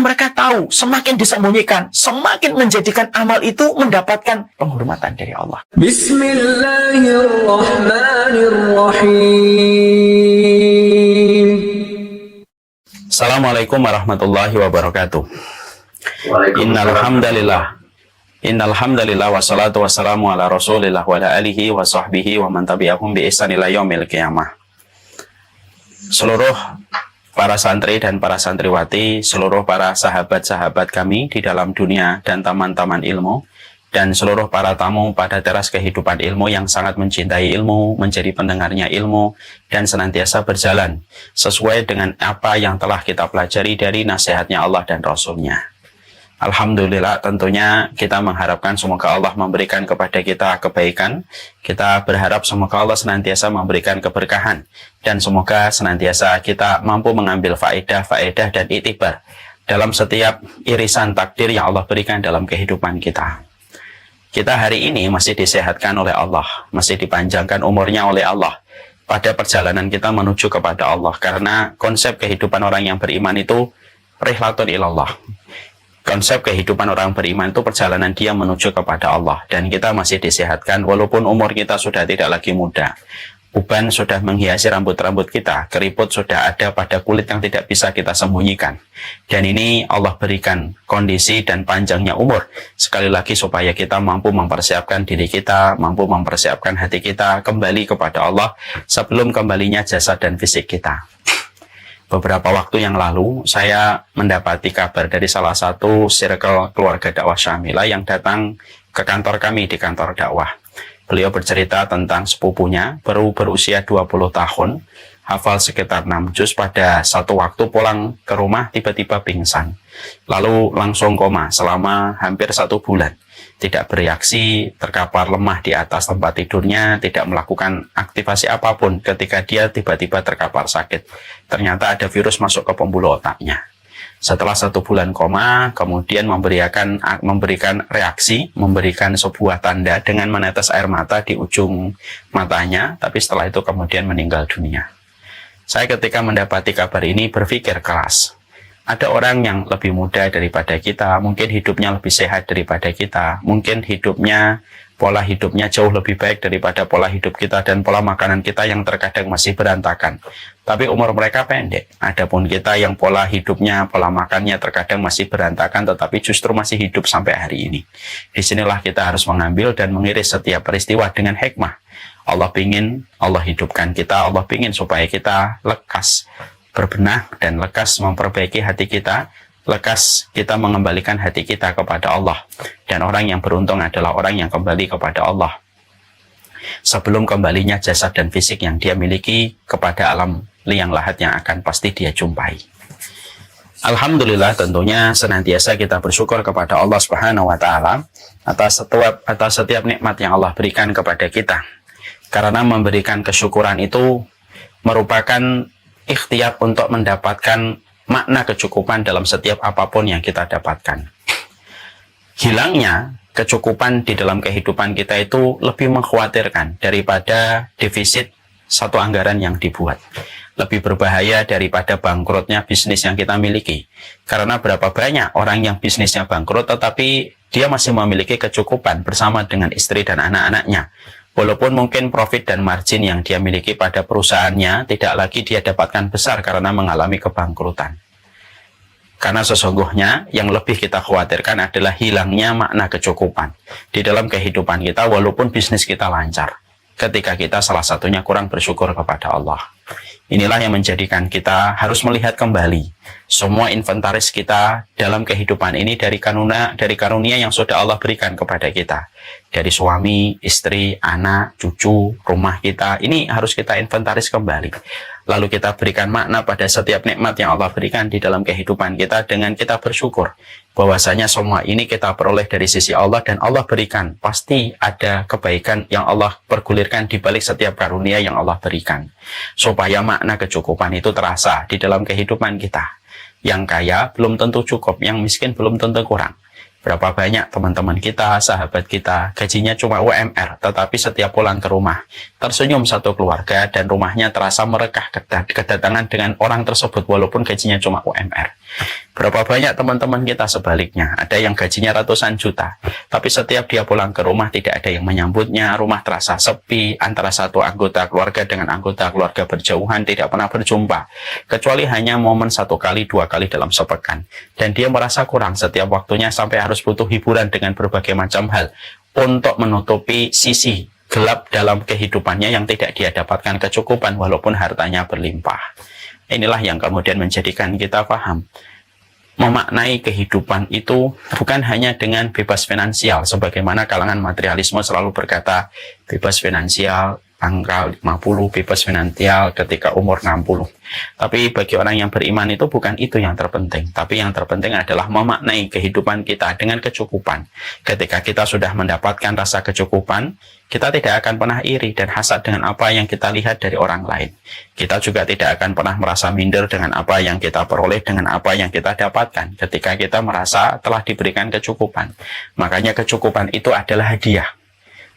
mereka tahu, semakin disembunyikan, semakin menjadikan amal itu mendapatkan penghormatan dari Allah. Bismillahirrahmanirrahim. Assalamualaikum warahmatullahi wabarakatuh. Innalhamdalillah wassalatu wassalamu ala rasulillah wa ala alihi wa sahbihi wa man tabi'ahum bi ihsan ila yaumil qiyamah. Seluruh para santri dan para santriwati, seluruh para sahabat-sahabat kami di dalam dunia dan taman-taman ilmu, dan seluruh para tamu pada teras kehidupan ilmu yang sangat mencintai ilmu, menjadi pendengarnya ilmu, dan senantiasa berjalan sesuai dengan apa yang telah kita pelajari dari nasihatnya Allah dan Rasulnya. Alhamdulillah, tentunya kita mengharapkan semoga Allah memberikan kepada kita kebaikan. Kita berharap semoga Allah senantiasa memberikan keberkahan, dan semoga senantiasa kita mampu mengambil faedah dan iktibar dalam setiap irisan takdir yang Allah berikan dalam kehidupan kita. Kita hari ini masih disehatkan oleh Allah, masih dipanjangkan umurnya oleh Allah pada perjalanan kita menuju kepada Allah, karena konsep kehidupan orang yang beriman itu rihlatun ilallah. Konsep kehidupan orang beriman itu perjalanan dia menuju kepada Allah, dan kita masih disehatkan walaupun umur kita sudah tidak lagi muda. Uban sudah menghiasi rambut-rambut kita, keriput sudah ada pada kulit yang tidak bisa kita sembunyikan. Dan ini Allah berikan kondisi dan panjangnya umur sekali lagi supaya kita mampu mempersiapkan diri kita, mampu mempersiapkan hati kita kembali kepada Allah sebelum kembalinya jasad dan fisik kita. Beberapa waktu yang lalu, saya mendapati kabar dari salah satu circle keluarga dakwah Syamilah yang datang ke kantor kami di kantor dakwah. Beliau bercerita tentang sepupunya, baru berusia 20 tahun, hafal sekitar 6 juz, pada satu waktu pulang ke rumah tiba-tiba pingsan. Lalu langsung koma selama hampir 1 bulan. Tidak bereaksi, terkapar lemah di atas tempat tidurnya, tidak melakukan aktivasi apapun ketika dia tiba-tiba terkapar sakit. Ternyata ada virus masuk ke pembuluh otaknya. Setelah 1 bulan koma, kemudian memberikan reaksi, memberikan sebuah tanda dengan menetes air mata di ujung matanya, tapi setelah itu kemudian meninggal dunia. Saya ketika mendapati kabar ini berpikir keras. Ada orang yang lebih muda daripada kita, mungkin hidupnya lebih sehat daripada kita, mungkin pola hidupnya jauh lebih baik daripada pola hidup kita, dan pola makanan kita yang terkadang masih berantakan. Tapi umur mereka pendek. Adapun kita yang pola hidupnya, pola makannya terkadang masih berantakan, tetapi justru masih hidup sampai hari ini. Disinilah kita harus mengambil dan mengiris setiap peristiwa dengan hikmah. Allah hidupkan kita, Allah ingin supaya kita lekas berbenah dan lekas memperbaiki hati kita, lekas kita mengembalikan hati kita kepada Allah. Dan orang yang beruntung adalah orang yang kembali kepada Allah sebelum kembalinya jasad dan fisik yang dia miliki kepada alam liang lahat yang akan pasti dia jumpai. Alhamdulillah, tentunya senantiasa kita bersyukur kepada Allah Subhanahu wa Ta'ala atas setiap nikmat yang Allah berikan kepada kita, karena memberikan kesyukuran itu merupakan ikhtiar untuk mendapatkan makna kecukupan dalam setiap apapun yang kita dapatkan. Hilangnya kecukupan di dalam kehidupan kita itu lebih mengkhawatirkan daripada defisit satu anggaran yang dibuat. Lebih berbahaya daripada bangkrutnya bisnis yang kita miliki. Karena berapa banyak orang yang bisnisnya bangkrut tetapi dia masih memiliki kecukupan bersama dengan istri dan anak-anaknya. Walaupun mungkin profit dan margin yang dia miliki pada perusahaannya tidak lagi dia dapatkan besar karena mengalami kebangkrutan. Karena sesungguhnya yang lebih kita khawatirkan adalah hilangnya makna kecukupan di dalam kehidupan kita walaupun bisnis kita lancar, ketika kita salah satunya kurang bersyukur kepada Allah. Inilah yang menjadikan kita harus melihat kembali semua inventaris kita dalam kehidupan ini dari karunia yang sudah Allah berikan kepada kita. Dari suami, istri, anak, cucu, rumah kita. Ini harus kita inventaris kembali. Lalu kita berikan makna pada setiap nikmat yang Allah berikan di dalam kehidupan kita dengan kita bersyukur bahwasanya semua ini kita peroleh dari sisi Allah dan Allah berikan. Pasti ada kebaikan yang Allah pergulirkan di balik setiap karunia yang Allah berikan. Supaya makna kecukupan itu terasa di dalam kehidupan kita. Yang kaya belum tentu cukup, yang miskin belum tentu kurang. Berapa banyak teman-teman kita, sahabat kita, gajinya cuma UMR, tetapi setiap pulang ke rumah, tersenyum satu keluarga dan rumahnya terasa merekah kedatangan dengan orang tersebut walaupun gajinya cuma UMR. Berapa banyak teman-teman kita sebaliknya, ada yang gajinya ratusan juta, tapi setiap dia pulang ke rumah tidak ada yang menyambutnya, rumah terasa sepi, antara satu anggota keluarga dengan anggota keluarga berjauhan, tidak pernah berjumpa, kecuali hanya momen 1 kali 2 kali dalam sepekan. Dan dia merasa kurang setiap waktunya sampai harus butuh hiburan dengan berbagai macam hal untuk menutupi sisi gelap dalam kehidupannya yang tidak dia dapatkan kecukupan walaupun hartanya berlimpah. Inilah yang kemudian menjadikan kita paham memaknai kehidupan itu bukan hanya dengan bebas finansial, sebagaimana kalangan materialisme selalu berkata bebas finansial angka 50, bebas finansial ketika umur 60. Tapi bagi orang yang beriman itu bukan itu yang terpenting, tapi yang terpenting adalah memaknai kehidupan kita dengan kecukupan. Ketika kita sudah mendapatkan rasa kecukupan, kita tidak akan pernah iri dan hasad dengan apa yang kita lihat dari orang lain. Kita juga tidak akan pernah merasa minder dengan apa yang kita peroleh, dengan apa yang kita dapatkan ketika kita merasa telah diberikan kecukupan. Makanya kecukupan itu adalah hadiah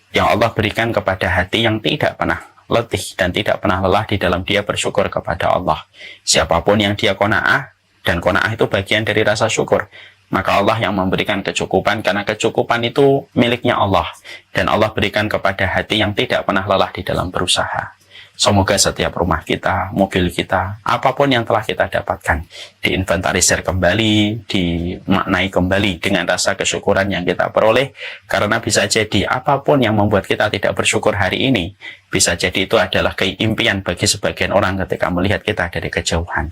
yang Allah berikan kepada hati yang tidak pernah letih dan tidak pernah lelah di dalam dia bersyukur kepada Allah. Siapapun yang dia qanaah, dan qanaah itu bagian dari rasa syukur, maka Allah yang memberikan kecukupan, karena kecukupan itu miliknya Allah, dan Allah berikan kepada hati yang tidak pernah lelah di dalam berusaha. Semoga setiap rumah kita, mobil kita, apapun yang telah kita dapatkan, diinventarisir kembali, dimaknai kembali dengan rasa kesyukuran yang kita peroleh. Karena bisa jadi apapun yang membuat kita tidak bersyukur hari ini, bisa jadi itu adalah keimpian bagi sebagian orang ketika melihat kita dari kejauhan.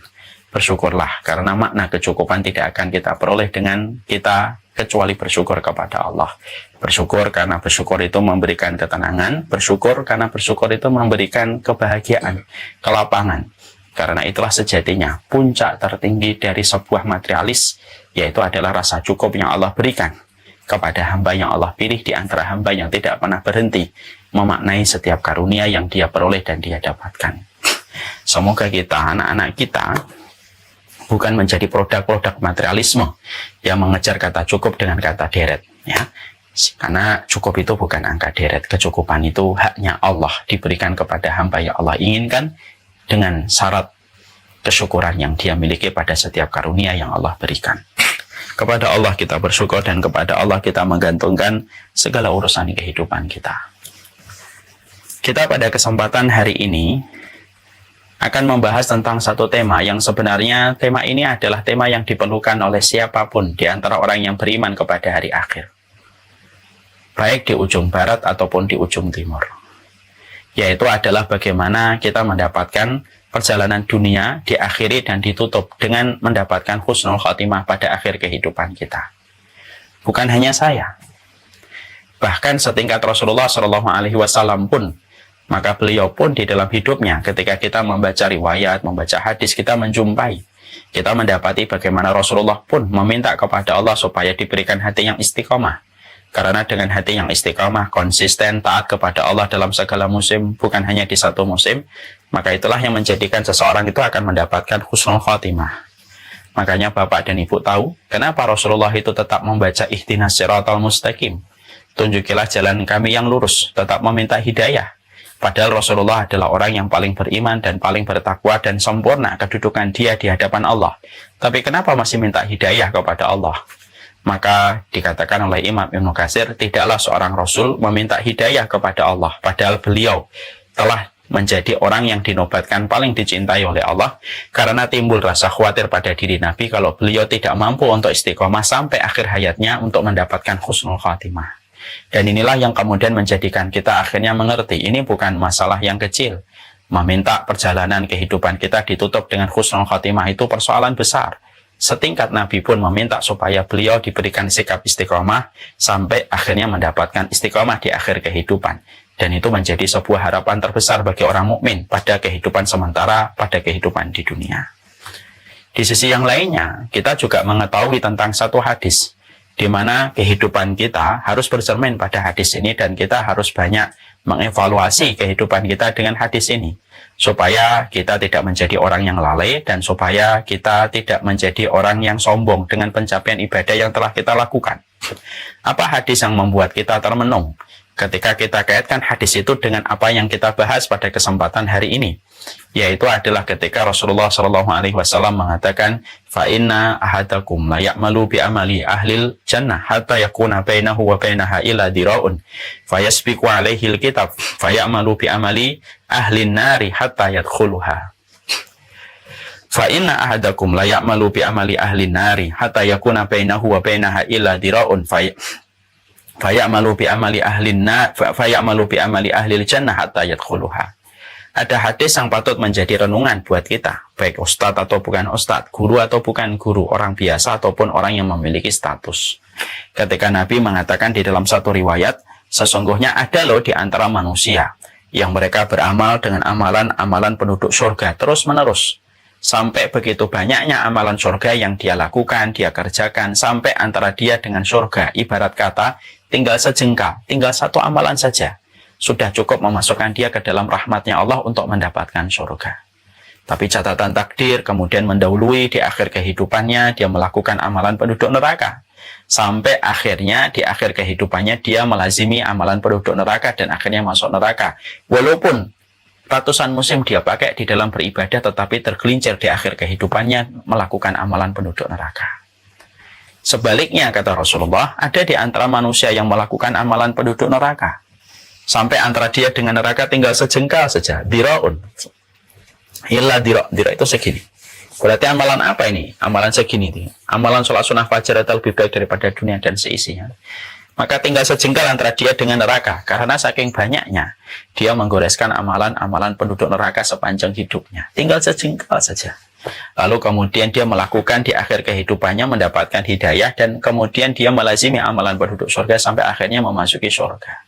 Bersyukurlah, karena makna kecukupan tidak akan kita peroleh dengan kita kecuali bersyukur kepada Allah. Bersyukur karena bersyukur itu memberikan ketenangan, bersyukur karena bersyukur itu memberikan kebahagiaan, kelapangan. Karena itulah sejatinya puncak tertinggi dari sebuah materialis, yaitu adalah rasa cukup yang Allah berikan kepada hamba yang Allah pilih di antara hamba yang tidak pernah berhenti memaknai setiap karunia yang dia peroleh dan dia dapatkan. Semoga kita, anak-anak kita, bukan menjadi produk-produk materialisme yang mengejar kata cukup dengan kata deret, ya. Karena cukup itu bukan angka deret, kecukupan itu haknya Allah, diberikan kepada hamba yang Allah inginkan dengan syarat kesyukuran yang dia miliki pada setiap karunia yang Allah berikan. Kepada Allah kita bersyukur dan kepada Allah kita menggantungkan segala urusan kehidupan kita. Kita pada kesempatan hari ini akan membahas tentang satu tema yang sebenarnya tema ini adalah tema yang diperlukan oleh siapapun di antara orang yang beriman kepada hari akhir, baik di ujung barat ataupun di ujung timur, yaitu adalah bagaimana kita mendapatkan perjalanan dunia diakhiri dan ditutup dengan mendapatkan husnul khotimah pada akhir kehidupan kita. Bukan hanya saya, bahkan setingkat Rasulullah SAW pun, maka beliau pun di dalam hidupnya ketika kita membaca riwayat, membaca hadis, kita menjumpai, kita mendapati bagaimana Rasulullah pun meminta kepada Allah supaya diberikan hati yang istiqomah. Karena dengan hati yang istiqomah, konsisten, taat kepada Allah dalam segala musim, bukan hanya di satu musim, maka itulah yang menjadikan seseorang itu akan mendapatkan husnul khotimah. Makanya Bapak dan Ibu tahu, kenapa Rasulullah itu tetap membaca ihdinas siratal mustaqim, tunjukilah jalan kami yang lurus, tetap meminta hidayah. Padahal Rasulullah adalah orang yang paling beriman dan paling bertakwa dan sempurna kedudukan dia di hadapan Allah. Tapi kenapa masih minta hidayah kepada Allah? Maka dikatakan oleh Imam Ibnu Katsir, tidaklah seorang Rasul meminta hidayah kepada Allah, padahal beliau telah menjadi orang yang dinobatkan paling dicintai oleh Allah, karena timbul rasa khawatir pada diri Nabi kalau beliau tidak mampu untuk istiqomah sampai akhir hayatnya untuk mendapatkan husnul khatimah. Dan inilah yang kemudian menjadikan kita akhirnya mengerti, ini bukan masalah yang kecil. Meminta perjalanan kehidupan kita ditutup dengan husnul khatimah itu persoalan besar. Setingkat Nabi pun meminta supaya beliau diberikan sikap istiqomah sampai akhirnya mendapatkan istiqomah di akhir kehidupan. Dan itu menjadi sebuah harapan terbesar bagi orang mukmin pada kehidupan sementara, pada kehidupan di dunia. Di sisi yang lainnya, kita juga mengetahui tentang satu hadis, di mana kehidupan kita harus bercermin pada hadis ini, dan kita harus banyak mengevaluasi kehidupan kita dengan hadis ini, supaya kita tidak menjadi orang yang lalai, dan supaya kita tidak menjadi orang yang sombong dengan pencapaian ibadah yang telah kita lakukan. Apa hadis yang membuat kita termenung ketika kita kaitkan hadis itu dengan apa yang kita bahas pada kesempatan hari ini? yaitu adalah ketika Rasulullah Shallallahu Alaihi Wasallam mengatakan, fa inna ahadakum la ya'malu bi amali ahlil jannah hatta yakuna bainahu wa bainaha illa dira'un fayasbiqu alaihi alkitab fayamalu bi amali ahlin nari hatta yadkhuluha. Fa inna ahadakum la ya'malu bi amali ahlin nari hatta yakuna bainahu wa bainaha illa dira'un fayamalu bi amali ahlil jannah hatta yadkhuluha. Ada hadis yang patut menjadi renungan buat kita, baik ustadz atau bukan ustadz, guru atau bukan guru, orang biasa ataupun orang yang memiliki status. Ketika Nabi mengatakan di dalam satu riwayat, sesungguhnya ada loh di antara manusia yang mereka beramal dengan amalan-amalan penduduk surga terus-menerus. Sampai begitu banyaknya amalan surga yang dia lakukan, dia kerjakan, sampai antara dia dengan surga, ibarat kata, tinggal sejengkal, tinggal satu amalan saja. Sudah cukup memasukkan dia ke dalam rahmatnya Allah untuk mendapatkan surga. Tapi catatan takdir kemudian mendahului di akhir kehidupannya, dia melakukan amalan penduduk neraka. Sampai akhirnya di akhir kehidupannya dia melazimi amalan penduduk neraka dan akhirnya masuk neraka. Walaupun ratusan musim dia pakai di dalam beribadah, tetapi tergelincir di akhir kehidupannya melakukan amalan penduduk neraka. Sebaliknya, kata Rasulullah, ada di antara manusia yang melakukan amalan penduduk neraka. Sampai antara dia dengan neraka tinggal sejengkal saja. Dira'un. Illa dira'. Dira' itu segini. Berarti amalan apa ini? Amalan segini. Amalan sholat sunnah fajar itu lebih baik daripada dunia dan seisinya. Maka tinggal sejengkal antara dia dengan neraka. Karena saking banyaknya, dia menggoreskan amalan-amalan penduduk neraka sepanjang hidupnya. Tinggal sejengkal saja. Lalu kemudian dia melakukan di akhir kehidupannya mendapatkan hidayah, dan kemudian dia melazimi amalan penduduk surga sampai akhirnya memasuki surga.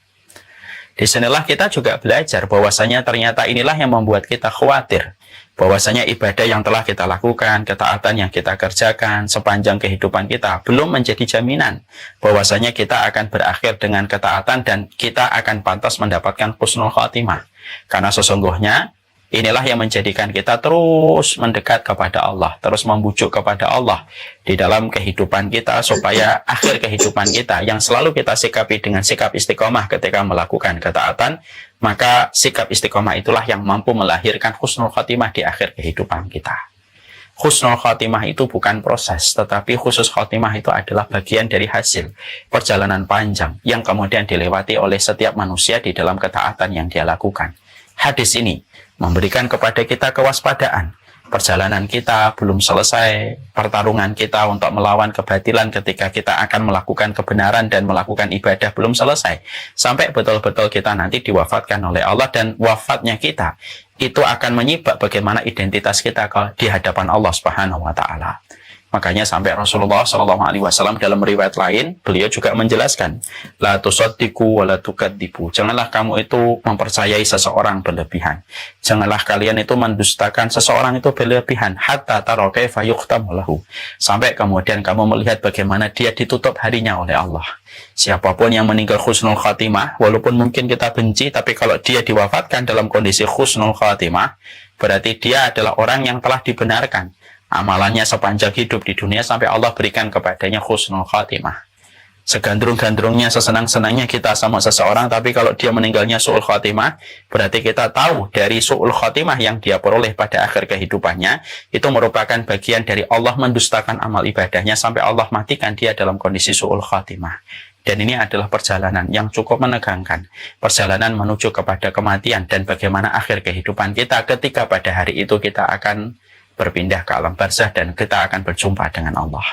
Di sinilah kita juga belajar bahwasanya ternyata inilah yang membuat kita khawatir. Bahwasanya ibadah yang telah kita lakukan, ketaatan yang kita kerjakan sepanjang kehidupan kita belum menjadi jaminan bahwasanya kita akan berakhir dengan ketaatan dan kita akan pantas mendapatkan husnul khatimah. Karena sesungguhnya inilah yang menjadikan kita terus mendekat kepada Allah, terus membujuk kepada Allah di dalam kehidupan kita, supaya akhir kehidupan kita yang selalu kita sikapi dengan sikap istiqomah ketika melakukan ketaatan, maka sikap istiqomah itulah yang mampu melahirkan husnul khatimah di akhir kehidupan kita. Husnul khatimah itu bukan proses, tetapi khusus khatimah itu adalah bagian dari hasil perjalanan panjang yang kemudian dilewati oleh setiap manusia di dalam ketaatan yang dia lakukan. Hadis ini memberikan kepada kita kewaspadaan. Perjalanan kita belum selesai, pertarungan kita untuk melawan kebatilan ketika kita akan melakukan kebenaran dan melakukan ibadah belum selesai. Sampai betul-betul kita nanti diwafatkan oleh Allah, dan wafatnya kita itu akan menyibak bagaimana identitas kita di hadapan Allah Subhanahu wa Ta'ala. Makanya sampai Rasulullah SAW dalam riwayat lain, beliau juga menjelaskan, la tusaddiqu wa la tukadzibu. Janganlah kamu itu mempercayai seseorang berlebihan. Janganlah kalian itu mendustakan seseorang itu berlebihan, hatta tara kaifa yukhtamu lahu. Sampai kemudian kamu melihat bagaimana dia ditutup harinya oleh Allah. Siapapun yang meninggal husnul khatimah, walaupun mungkin kita benci, tapi kalau dia diwafatkan dalam kondisi husnul khatimah, berarti dia adalah orang yang telah dibenarkan amalannya sepanjang hidup di dunia sampai Allah berikan kepadanya husnul khatimah. Segandrung-gandrungnya, sesenang-senangnya kita sama seseorang, tapi kalau dia meninggalnya su'ul khatimah, berarti kita tahu dari su'ul khatimah yang dia peroleh pada akhir kehidupannya, itu merupakan bagian dari Allah mendustakan amal ibadahnya sampai Allah matikan dia dalam kondisi su'ul khatimah. Dan ini adalah perjalanan yang cukup menegangkan. Perjalanan menuju kepada kematian dan bagaimana akhir kehidupan kita ketika pada hari itu kita akan berpindah ke alam barzah dan kita akan berjumpa dengan Allah.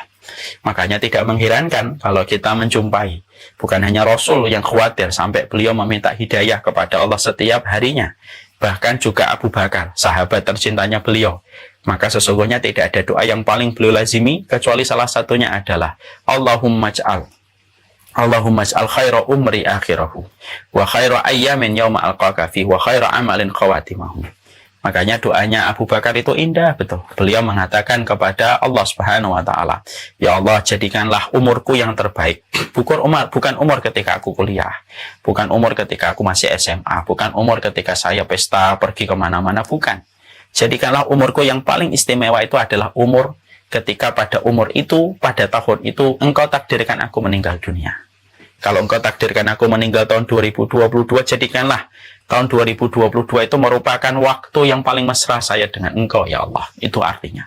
Makanya tidak mengherankan kalau kita menjumpai bukan hanya Rasul yang khawatir sampai beliau meminta hidayah kepada Allah setiap harinya, bahkan juga Abu Bakar, sahabat tercintanya beliau. Maka sesungguhnya tidak ada doa yang paling beliau lazimi kecuali salah satunya adalah Allahumma ij'al khaira umri akhirahu wa khaira ayyamin yawma alqaka fi wa khaira amalin khawatimahu. Makanya doanya Abu Bakar itu indah betul. Beliau mengatakan kepada Allah Subhanahu wa Ta'ala, ya Allah, jadikanlah umurku yang terbaik. Bukan umur ketika aku kuliah, bukan umur ketika aku masih SMA, bukan umur ketika saya pesta pergi kemana-mana, bukan. Jadikanlah umurku yang paling istimewa itu adalah umur ketika pada umur itu, pada tahun itu engkau takdirkan aku meninggal dunia. Kalau engkau takdirkan aku meninggal tahun 2022, jadikanlah tahun 2022 itu merupakan waktu yang paling mesra saya dengan engkau, ya Allah. Itu artinya.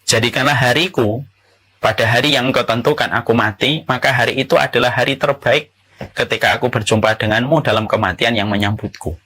Jadikanlah hariku, pada hari yang engkau tentukan aku mati, maka hari itu adalah hari terbaik ketika aku berjumpa denganmu dalam kematian yang menyambutku.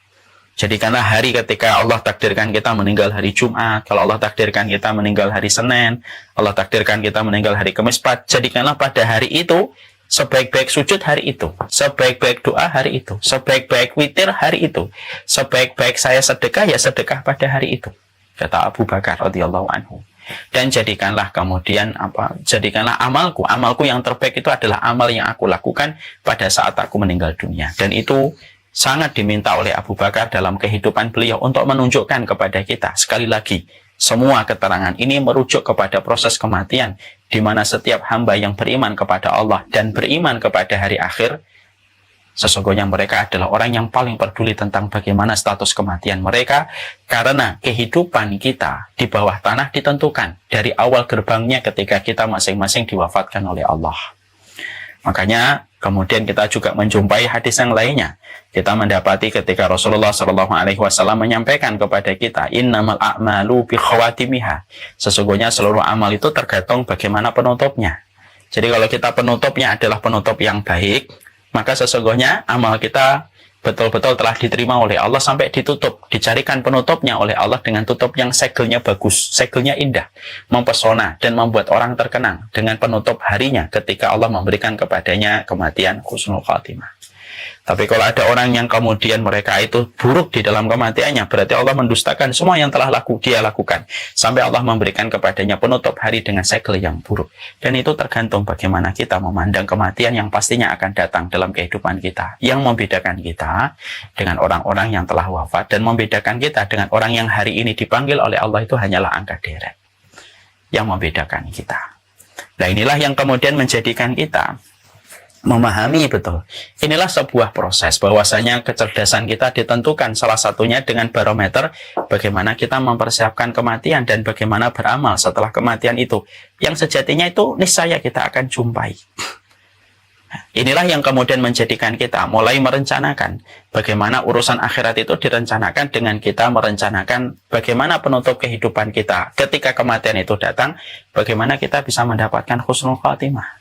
Jadikanlah hari ketika Allah takdirkan kita meninggal hari Jumat, kalau Allah takdirkan kita meninggal hari Senin, Allah takdirkan kita meninggal hari Kamis, jadikanlah pada hari itu sebaik-baik sujud hari itu, sebaik-baik doa hari itu, sebaik-baik witir hari itu, sebaik-baik saya sedekah ya sedekah pada hari itu, kata Abu Bakar radhiyallahu anhu. Dan jadikanlah kemudian jadikanlah amalku yang terbaik itu adalah amal yang aku lakukan pada saat aku meninggal dunia. Dan itu sangat diminta oleh Abu Bakar dalam kehidupan beliau untuk menunjukkan kepada kita. Sekali lagi, semua keterangan ini merujuk kepada proses kematian, di mana setiap hamba yang beriman kepada Allah dan beriman kepada hari akhir, sesungguhnya mereka adalah orang yang paling peduli tentang bagaimana status kematian mereka, karena kehidupan kita di bawah tanah ditentukan dari awal gerbangnya ketika kita masing-masing diwafatkan oleh Allah. Makanya kemudian kita juga menjumpai hadis yang lainnya. Kita mendapati ketika Rasulullah SAW menyampaikan kepada kita, innamal a'malu bi khawatimiha. Sesungguhnya seluruh amal itu tergantung bagaimana penutupnya. Jadi kalau kita penutupnya adalah penutup yang baik, maka sesungguhnya amal kita betul-betul telah diterima oleh Allah sampai ditutup. Dicarikan penutupnya oleh Allah dengan tutup yang segelnya bagus, segelnya indah, mempesona, dan membuat orang terkenang dengan penutup harinya ketika Allah memberikan kepadanya kematian husnul khatimah. Tapi kalau ada orang yang kemudian mereka itu buruk di dalam kematiannya, berarti Allah mendustakan semua yang telah dia lakukan. Sampai Allah memberikan kepadanya penutup hari dengan segel yang buruk. Dan itu tergantung bagaimana kita memandang kematian yang pastinya akan datang dalam kehidupan kita. Yang membedakan kita dengan orang-orang yang telah wafat, dan membedakan kita dengan orang yang hari ini dipanggil oleh Allah itu hanyalah angka deret. Yang membedakan kita. Nah inilah yang kemudian menjadikan kita memahami betul. Inilah sebuah proses bahwasanya kecerdasan kita ditentukan salah satunya dengan barometer bagaimana kita mempersiapkan kematian dan bagaimana beramal setelah kematian itu. Yang sejatinya itu niscaya kita akan jumpai. Inilah yang kemudian menjadikan kita mulai merencanakan bagaimana urusan akhirat itu direncanakan dengan kita merencanakan bagaimana penutup kehidupan kita ketika kematian itu datang, bagaimana kita bisa mendapatkan husnul khatimah.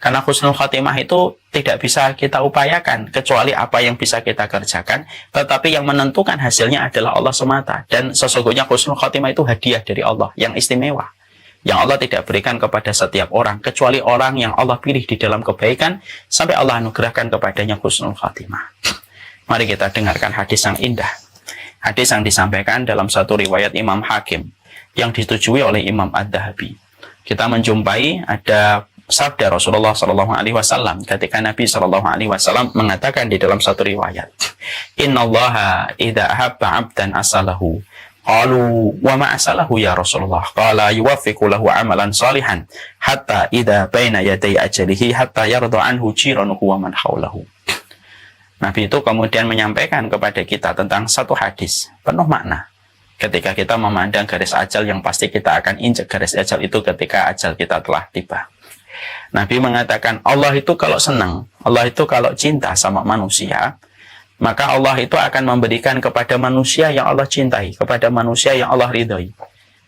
Karena husnul khatimah itu tidak bisa kita upayakan, kecuali apa yang bisa kita kerjakan, tetapi yang menentukan hasilnya adalah Allah semata. Dan sesungguhnya husnul khatimah itu hadiah dari Allah, yang istimewa. Yang Allah tidak berikan kepada setiap orang, kecuali orang yang Allah pilih di dalam kebaikan, sampai Allah anugerahkan kepadanya husnul khatimah. Mari kita dengarkan hadis yang indah. Hadis yang disampaikan dalam satu riwayat Imam Hakim, yang disetujui oleh Imam Ad-Dahabi. Kita menjumpai ada sabda Rasulullah SAW ketika Nabi SAW mengatakan di dalam satu riwayat, Innallaha idza ahabba 'abdan asalahu. Qalu wa ma asalahu ya Rasulullah? Qala yuwaffiqu lahu amalan salihan hatta idza baina yaday ajalihi hatta yarda anhu jiranuhu wa man hawlahu. Nabi itu kemudian menyampaikan kepada kita tentang satu hadis penuh makna. Ketika kita memandang garis ajal yang pasti kita akan injak garis ajal itu ketika ajal kita telah tiba. Nabi mengatakan Allah itu kalau senang, Allah itu kalau cinta sama manusia, maka Allah itu akan memberikan kepada manusia yang Allah cintai, kepada manusia yang Allah ridhoi.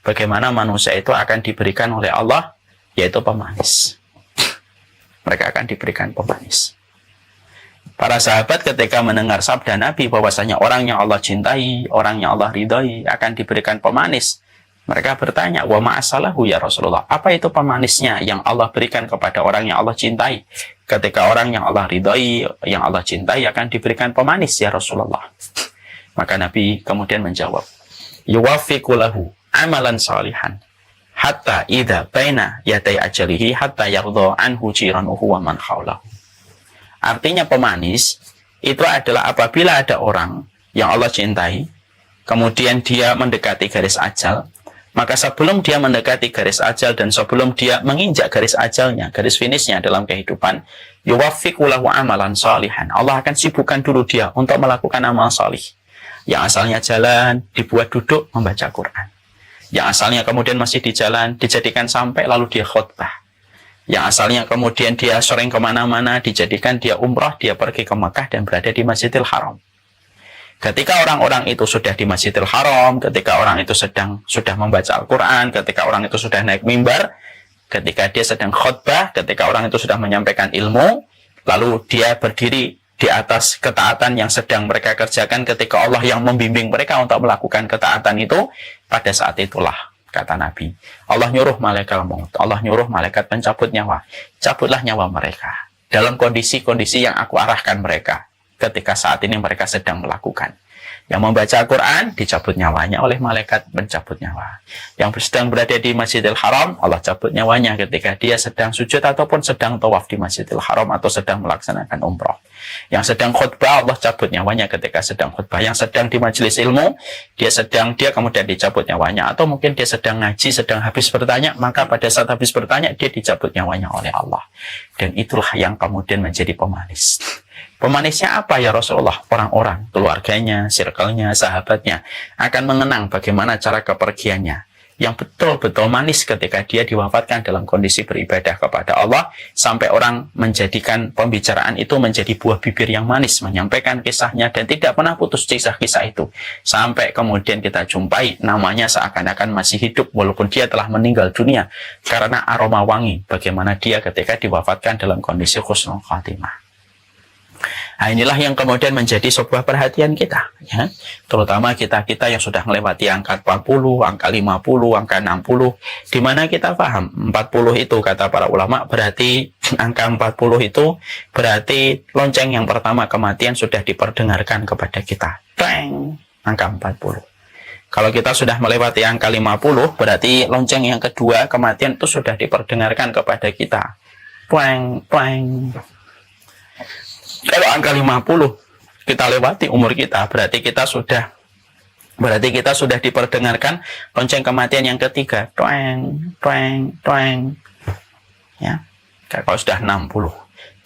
Bagaimana manusia itu akan diberikan oleh Allah, yaitu pemanis. Mereka akan diberikan pemanis. Para sahabat ketika mendengar sabda Nabi bahwasanya orang yang Allah cintai, orang yang Allah ridhoi akan diberikan pemanis, mereka bertanya, wa ma'asalahu ya Rasulullah? Apa itu pemanisnya yang Allah berikan kepada orang yang Allah cintai? Ketika orang yang Allah ridhai, yang Allah cintai akan diberikan pemanis ya Rasulullah. Maka Nabi kemudian menjawab, yuwaffiqu lahu amalan salihan hatta idza baina yaday ajalihi hatta yardha anhu jiranuhu wa man hawlahu. Artinya pemanis itu adalah apabila ada orang yang Allah cintai, kemudian dia mendekati garis ajal, maka sebelum dia mendekati garis ajal dan sebelum dia menginjak garis ajalnya, garis finishnya dalam kehidupan, yuwaffiqu lahu amalan salihan. Allah akan sibukkan dulu dia untuk melakukan amal salih. Yang asalnya jalan, dibuat duduk membaca Quran. Yang asalnya kemudian masih di jalan, dijadikan sampai lalu dia khutbah. yang asalnya kemudian dia sering kemana-mana, dijadikan dia umrah, dia pergi ke Mekah dan berada di Masjidil Haram. Ketika orang-orang itu sudah di Masjidil Haram, ketika orang itu sudah membaca Al-Quran, ketika orang itu sudah naik mimbar, ketika dia sedang khutbah, ketika orang itu sudah menyampaikan ilmu, lalu dia berdiri di atas ketaatan yang sedang mereka kerjakan ketika Allah yang membimbing mereka untuk melakukan ketaatan itu, pada saat itulah, kata Nabi, Allah nyuruh malaikat maut, Allah nyuruh malaikat pencabut nyawa, cabutlah nyawa mereka dalam kondisi-kondisi yang aku arahkan mereka ketika saat ini mereka sedang melakukan. Yang membaca Al-Quran, dicabut nyawanya oleh malaikat pencabut nyawa. Yang sedang berada di Masjidil Haram, Allah cabut nyawanya ketika dia sedang sujud ataupun sedang tawaf di Masjidil Haram atau sedang melaksanakan umrah. Yang sedang khutbah, Allah cabut nyawanya ketika sedang khutbah. Yang sedang di majelis ilmu, dia kemudian dicabut nyawanya. Atau mungkin dia sedang ngaji, sedang habis bertanya, maka pada saat habis bertanya, dia dicabut nyawanya oleh Allah. Dan itulah yang kemudian menjadi pemanis. Pemanisnya apa ya Rasulullah? Orang-orang, keluarganya, circle-nya, sahabatnya akan mengenang bagaimana cara kepergiannya yang betul-betul manis ketika dia diwafatkan dalam kondisi beribadah kepada Allah, sampai orang menjadikan pembicaraan itu menjadi buah bibir yang manis, menyampaikan kisahnya dan tidak pernah putus kisah-kisah itu, sampai kemudian kita jumpai namanya seakan-akan masih hidup walaupun dia telah meninggal dunia, karena aroma wangi bagaimana dia ketika diwafatkan dalam kondisi husnul khatimah. Nah, inilah yang kemudian menjadi sebuah perhatian kita, ya. Terutama kita-kita yang sudah melewati angka 40, angka 50, angka 60, di mana kita paham 40 itu kata para ulama berarti angka 40 itu berarti lonceng yang pertama kematian sudah diperdengarkan kepada kita. Teng, angka 40. Kalau kita sudah melewati angka 50, berarti lonceng yang kedua kematian itu sudah diperdengarkan kepada kita. Pleng, pleng. Kalau angka 50 kita lewati umur kita, berarti kita sudah diperdengarkan lonceng kematian yang ketiga. Tweng, tweng, tweng. Ya. Kalau sudah 60.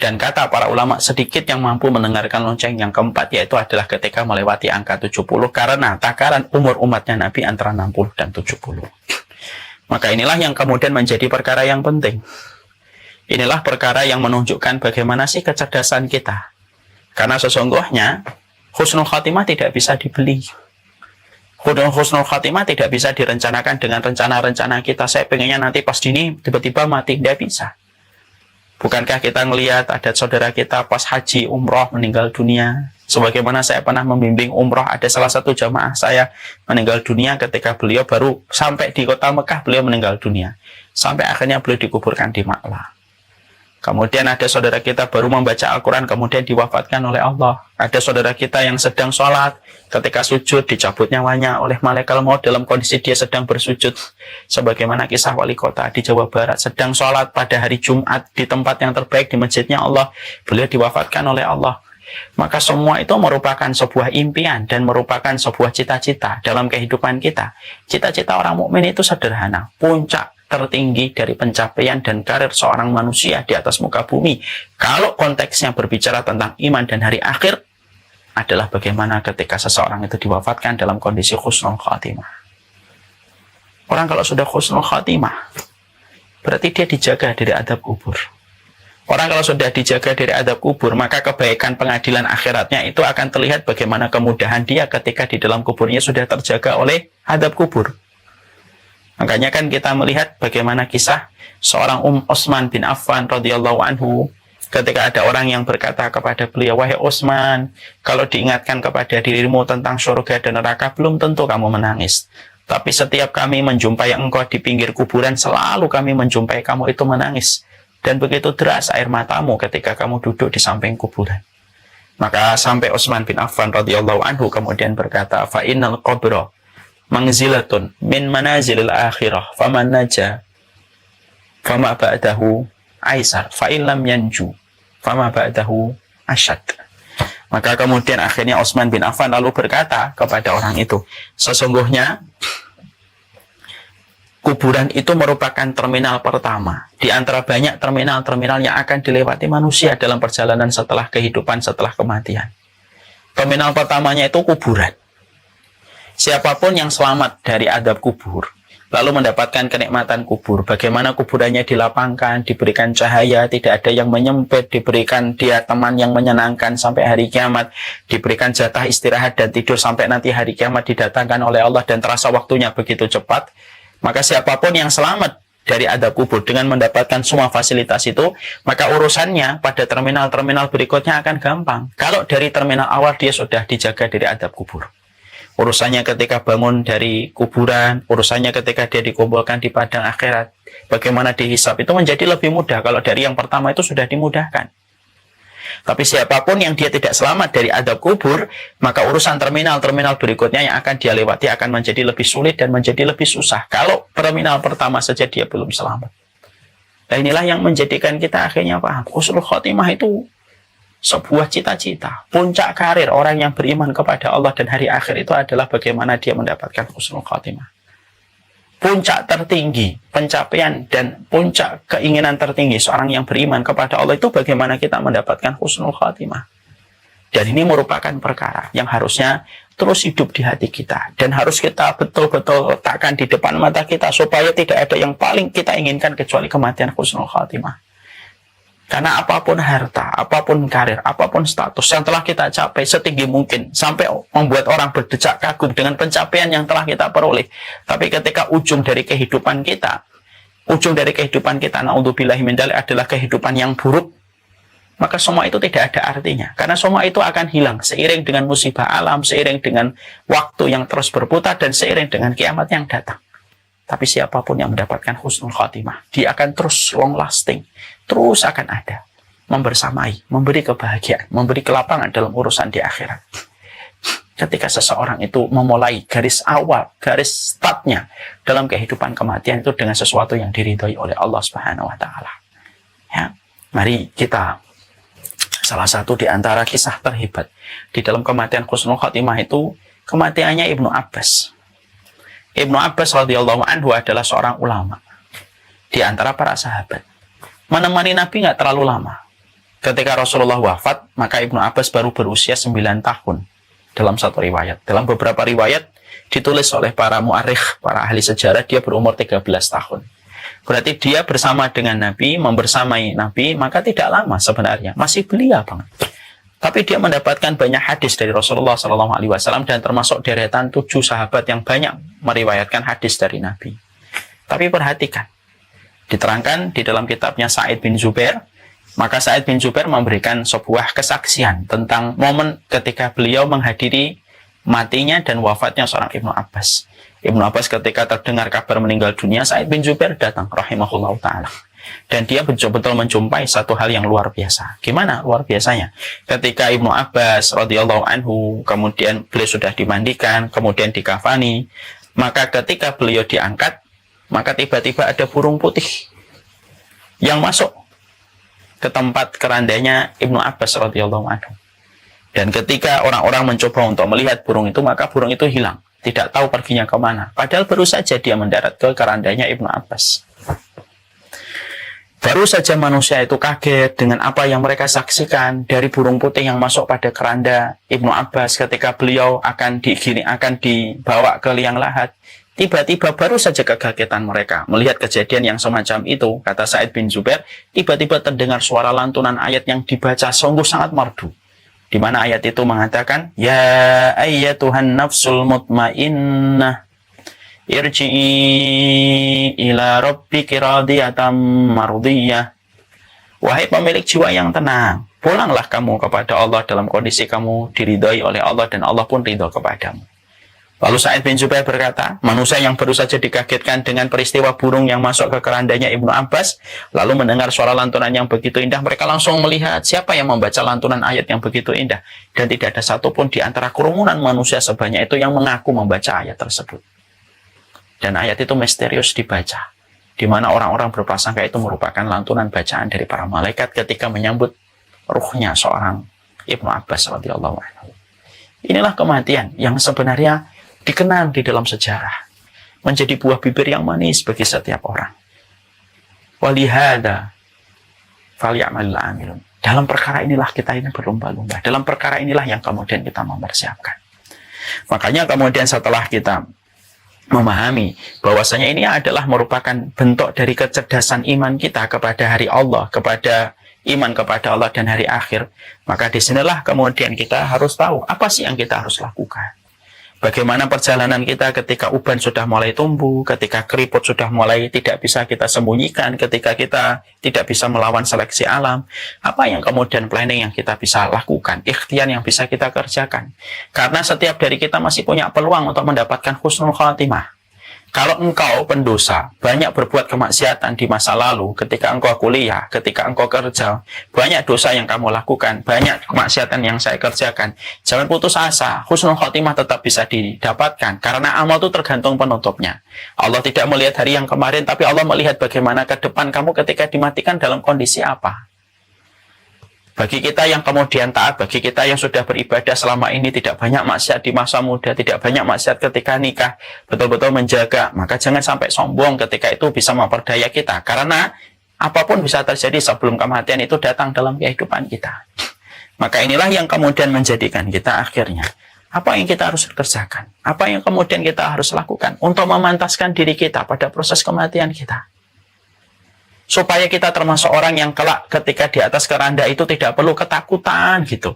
Dan kata para ulama, sedikit yang mampu mendengarkan lonceng yang keempat, yaitu adalah ketika melewati angka 70, karena takaran umur umatnya Nabi antara 60 dan 70. Maka inilah yang kemudian menjadi perkara yang penting. Inilah perkara yang menunjukkan bagaimana sih kecerdasan kita. Karena sesungguhnya husnul khatimah tidak bisa dibeli. Husnul khatimah tidak bisa direncanakan dengan rencana-rencana kita. Saya pengennya nanti pas dini tiba-tiba mati. Tidak bisa. Bukankah kita melihat ada saudara kita pas haji umroh meninggal dunia? Sebagaimana saya pernah membimbing umroh, ada salah satu jamaah saya meninggal dunia ketika beliau baru sampai di kota Mekah, beliau meninggal dunia. Sampai akhirnya beliau dikuburkan di Ma'la. Kemudian ada saudara kita baru membaca Al-Quran, kemudian diwafatkan oleh Allah. Ada saudara kita yang sedang sholat, ketika sujud dicabut nyawanya oleh malaikat maut dalam kondisi dia sedang bersujud. Sebagaimana kisah wali kota di Jawa Barat, sedang sholat pada hari Jumat di tempat yang terbaik di masjidnya Allah, beliau diwafatkan oleh Allah. Maka semua itu merupakan sebuah impian dan merupakan sebuah cita-cita dalam kehidupan kita. Cita-cita orang mukmin itu sederhana, puncak tertinggi dari pencapaian dan karir seorang manusia di atas muka bumi. Kalau konteksnya berbicara tentang iman dan hari akhir, adalah bagaimana ketika seseorang itu diwafatkan dalam kondisi husnul khatimah. Orang kalau sudah husnul khatimah, berarti dia dijaga dari adab kubur. Orang kalau sudah dijaga dari adab kubur, maka kebaikan pengadilan akhiratnya itu akan terlihat bagaimana kemudahan dia ketika di dalam kuburnya sudah terjaga oleh adab kubur. Makanya kan kita melihat bagaimana kisah seorang Utsman bin Affan radhiyallahu anhu, ketika ada orang yang berkata kepada beliau, "Wahai Utsman, kalau diingatkan kepada dirimu tentang surga dan neraka, belum tentu kamu menangis. Tapi setiap kami menjumpai engkau di pinggir kuburan, selalu kami menjumpai kamu itu menangis. Dan begitu deras air matamu ketika kamu duduk di samping kuburan." Maka sampai Utsman bin Affan radhiyallahu anhu kemudian berkata, "Fa innal qabra manzilatun min manazilil akhirah, faman naja fama ba'dahu aisar, fa illam yanju fama ba'dahu asyad." Maka kemudian akhirnya Utsman bin Affan lalu berkata kepada orang itu, sesungguhnya kuburan itu merupakan terminal pertama di antara banyak terminal-terminal yang akan dilewati manusia dalam perjalanan setelah kehidupan, setelah kematian. Terminal pertamanya itu kuburan. Siapapun yang selamat dari adab kubur, lalu mendapatkan kenikmatan kubur. Bagaimana kuburannya dilapangkan, diberikan cahaya, tidak ada yang menyempit, diberikan dia teman yang menyenangkan sampai hari kiamat, diberikan jatah istirahat dan tidur sampai nanti hari kiamat didatangkan oleh Allah dan terasa waktunya begitu cepat. Maka siapapun yang selamat dari adab kubur dengan mendapatkan semua fasilitas itu, maka urusannya pada terminal-terminal berikutnya akan gampang. Kalau dari terminal awal dia sudah dijaga dari adab kubur. Urusannya ketika bangun dari kuburan, urusannya ketika dia dikumpulkan di padang akhirat, bagaimana dihisab itu menjadi lebih mudah kalau dari yang pertama itu sudah dimudahkan. Tapi siapapun yang dia tidak selamat dari adab kubur, maka urusan terminal-terminal berikutnya yang akan dia lewati akan menjadi lebih sulit dan menjadi lebih susah. Kalau terminal pertama saja dia belum selamat. Nah inilah yang menjadikan kita akhirnya paham. Husnul khotimah itu sebuah cita-cita. Puncak karir orang yang beriman kepada Allah dan hari akhir itu adalah bagaimana dia mendapatkan husnul khotimah. Puncak tertinggi, pencapaian dan puncak keinginan tertinggi seorang yang beriman kepada Allah itu bagaimana kita mendapatkan husnul khatimah. Dan ini merupakan perkara yang harusnya terus hidup di hati kita. Dan harus kita betul-betul letakkan di depan mata kita supaya tidak ada yang paling kita inginkan kecuali kematian husnul khatimah. Karena apapun harta, apapun karir, apapun status yang telah kita capai setinggi mungkin sampai membuat orang berdecak kagum dengan pencapaian yang telah kita peroleh. Tapi ketika ujung dari kehidupan kita naudzubillahi min dzalik adalah kehidupan yang buruk, maka semua itu tidak ada artinya. Karena semua itu akan hilang seiring dengan musibah alam, seiring dengan waktu yang terus berputar dan seiring dengan kiamat yang datang. Tapi siapapun yang mendapatkan husnul khotimah, dia akan terus long lasting, terus akan ada, membersamai, memberi kebahagiaan, memberi kelapangan dalam urusan di akhirat. Ketika seseorang itu memulai garis awal, garis startnya dalam kehidupan kematian itu dengan sesuatu yang diridhoi oleh Allah Subhanahu wa taala. Ya, mari kita salah satu di antara kisah terhebat di dalam kematian husnul khotimah itu kematiannya Ibnu Abbas. Ibnu Abbas radhiyallahu anhu adalah seorang ulama di antara para sahabat. Menemani Nabi nggak terlalu lama. Ketika Rasulullah wafat, maka Ibnu Abbas baru berusia 9 tahun dalam satu riwayat. Dalam beberapa riwayat ditulis oleh para mu'arikh, para ahli sejarah, dia berumur 13 tahun. Berarti dia bersama dengan Nabi, membersamai Nabi, maka tidak lama sebenarnya. Masih belia banget. Tapi dia mendapatkan banyak hadis dari Rasulullah SAW dan termasuk deretan 7 sahabat yang banyak meriwayatkan hadis dari Nabi. Tapi perhatikan, diterangkan di dalam kitabnya Sa'id bin Zubair, maka Sa'id bin Zubair memberikan sebuah kesaksian tentang momen ketika beliau menghadiri matinya dan wafatnya seorang Ibnu Abbas. Ibnu Abbas ketika terdengar kabar meninggal dunia, Sa'id bin Zubair datang rahimahullah ta'ala. Dan dia betul-betul menjumpai satu hal yang luar biasa. Gimana luar biasanya? Ketika Ibnu Abbas radhiyallahu anhu, kemudian beliau sudah dimandikan, kemudian dikafani, maka ketika beliau diangkat, maka tiba-tiba ada burung putih yang masuk ke tempat kerandanya Ibnu Abbas radhiyallahu anhu. Dan ketika orang-orang mencoba untuk melihat burung itu, maka burung itu hilang. Tidak tahu perginya kemana. Padahal baru saja dia mendarat ke kerandanya Ibnu Abbas. Baru saja manusia itu kaget dengan apa yang mereka saksikan dari burung putih yang masuk pada keranda Ibnu Abbas ketika beliau akan dibawa ke liang lahat. Tiba-tiba baru saja kekagetan mereka melihat kejadian yang semacam itu, kata Sa'id bin Zubair, tiba-tiba terdengar suara lantunan ayat yang dibaca sungguh sangat merdu. Di mana ayat itu mengatakan, Ya ayyatuhan nafsul mutmainnah, irji'i ila rabbiki radiyatan mardiyah. Wahai pemilik jiwa yang tenang, pulanglah kamu kepada Allah dalam kondisi kamu diridhoi oleh Allah dan Allah pun ridho kepadamu. Lalu Sa'id bin Zubair berkata, manusia yang baru saja dikagetkan dengan peristiwa burung yang masuk ke kerandanya Ibnu Abbas, lalu mendengar suara lantunan yang begitu indah, mereka langsung melihat siapa yang membaca lantunan ayat yang begitu indah. Dan tidak ada satupun di antara kerumunan manusia sebanyak itu yang mengaku membaca ayat tersebut. Dan ayat itu misterius dibaca, di mana orang-orang berprasangka itu merupakan lantunan bacaan dari para malaikat ketika menyambut ruhnya seorang Ibnu Abbas radhiyallahu anhu. Inilah kematian yang sebenarnya dikenal di dalam sejarah, menjadi buah bibir yang manis bagi setiap orang. Walihada falyamalul amilun. Dalam perkara inilah kita ini berlomba-lomba. Dalam perkara inilah yang kemudian kita mempersiapkan. Makanya kemudian setelah kita memahami bahwasanya ini adalah merupakan bentuk dari kecerdasan iman kita kepada hari Allah, kepada iman kepada Allah dan hari akhir, maka disinilah kemudian kita harus tahu apa sih yang kita harus lakukan. Bagaimana perjalanan kita ketika uban sudah mulai tumbuh, ketika keriput sudah mulai tidak bisa kita sembunyikan, ketika kita tidak bisa melawan seleksi alam. Apa yang kemudian planning yang kita bisa lakukan, ikhtiar yang bisa kita kerjakan. Karena setiap dari kita masih punya peluang untuk mendapatkan husnul khatimah. Kalau engkau pendosa, banyak berbuat kemaksiatan di masa lalu, ketika engkau kuliah, ketika engkau kerja, banyak dosa yang kamu lakukan, banyak kemaksiatan yang saya kerjakan. Jangan putus asa, husnul khotimah tetap bisa didapatkan, karena amal itu tergantung penutupnya. Allah tidak melihat hari yang kemarin, tapi Allah melihat bagaimana ke depan kamu ketika dimatikan dalam kondisi apa. Bagi kita yang kemudian taat, bagi kita yang sudah beribadah selama ini, tidak banyak maksiat di masa muda, tidak banyak maksiat ketika nikah, betul-betul menjaga, maka jangan sampai sombong ketika itu bisa memperdaya kita. Karena apapun bisa terjadi sebelum kematian itu datang dalam kehidupan kita. Maka inilah yang kemudian menjadikan kita akhirnya, apa yang kita harus kerjakan, apa yang kemudian kita harus lakukan untuk memantaskan diri kita pada proses kematian kita. Supaya kita termasuk orang yang kelak ketika di atas keranda itu tidak perlu ketakutan gitu.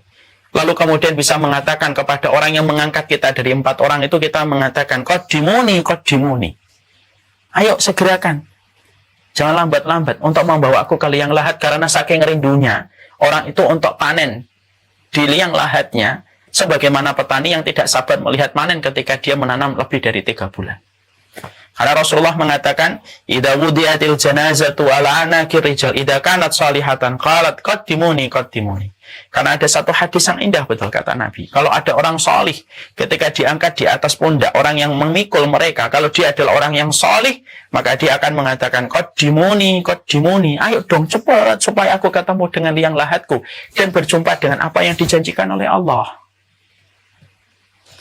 Lalu kemudian bisa mengatakan kepada orang yang mengangkat kita dari 4 orang itu, kita mengatakan, Qadimuni. Ayo segerakan. Jangan lambat-lambat untuk membawa aku ke liang lahat, karena saking rindunya orang itu untuk panen di liang lahatnya, sebagaimana petani yang tidak sabar melihat panen ketika dia menanam lebih dari 3 bulan. Karena Rasulullah mengatakan, idza wudi'atil janazatu ala anakir rijal idza kanat salihatan qalat qaddimuni. Karena ada satu hadis yang indah betul kata Nabi. Kalau ada orang salih ketika diangkat di atas pundak orang yang memikul mereka, kalau dia adalah orang yang salih, maka dia akan mengatakan qaddimuni. Ayo dong cepat supaya aku ketemu dengan liang lahatku dan berjumpa dengan apa yang dijanjikan oleh Allah.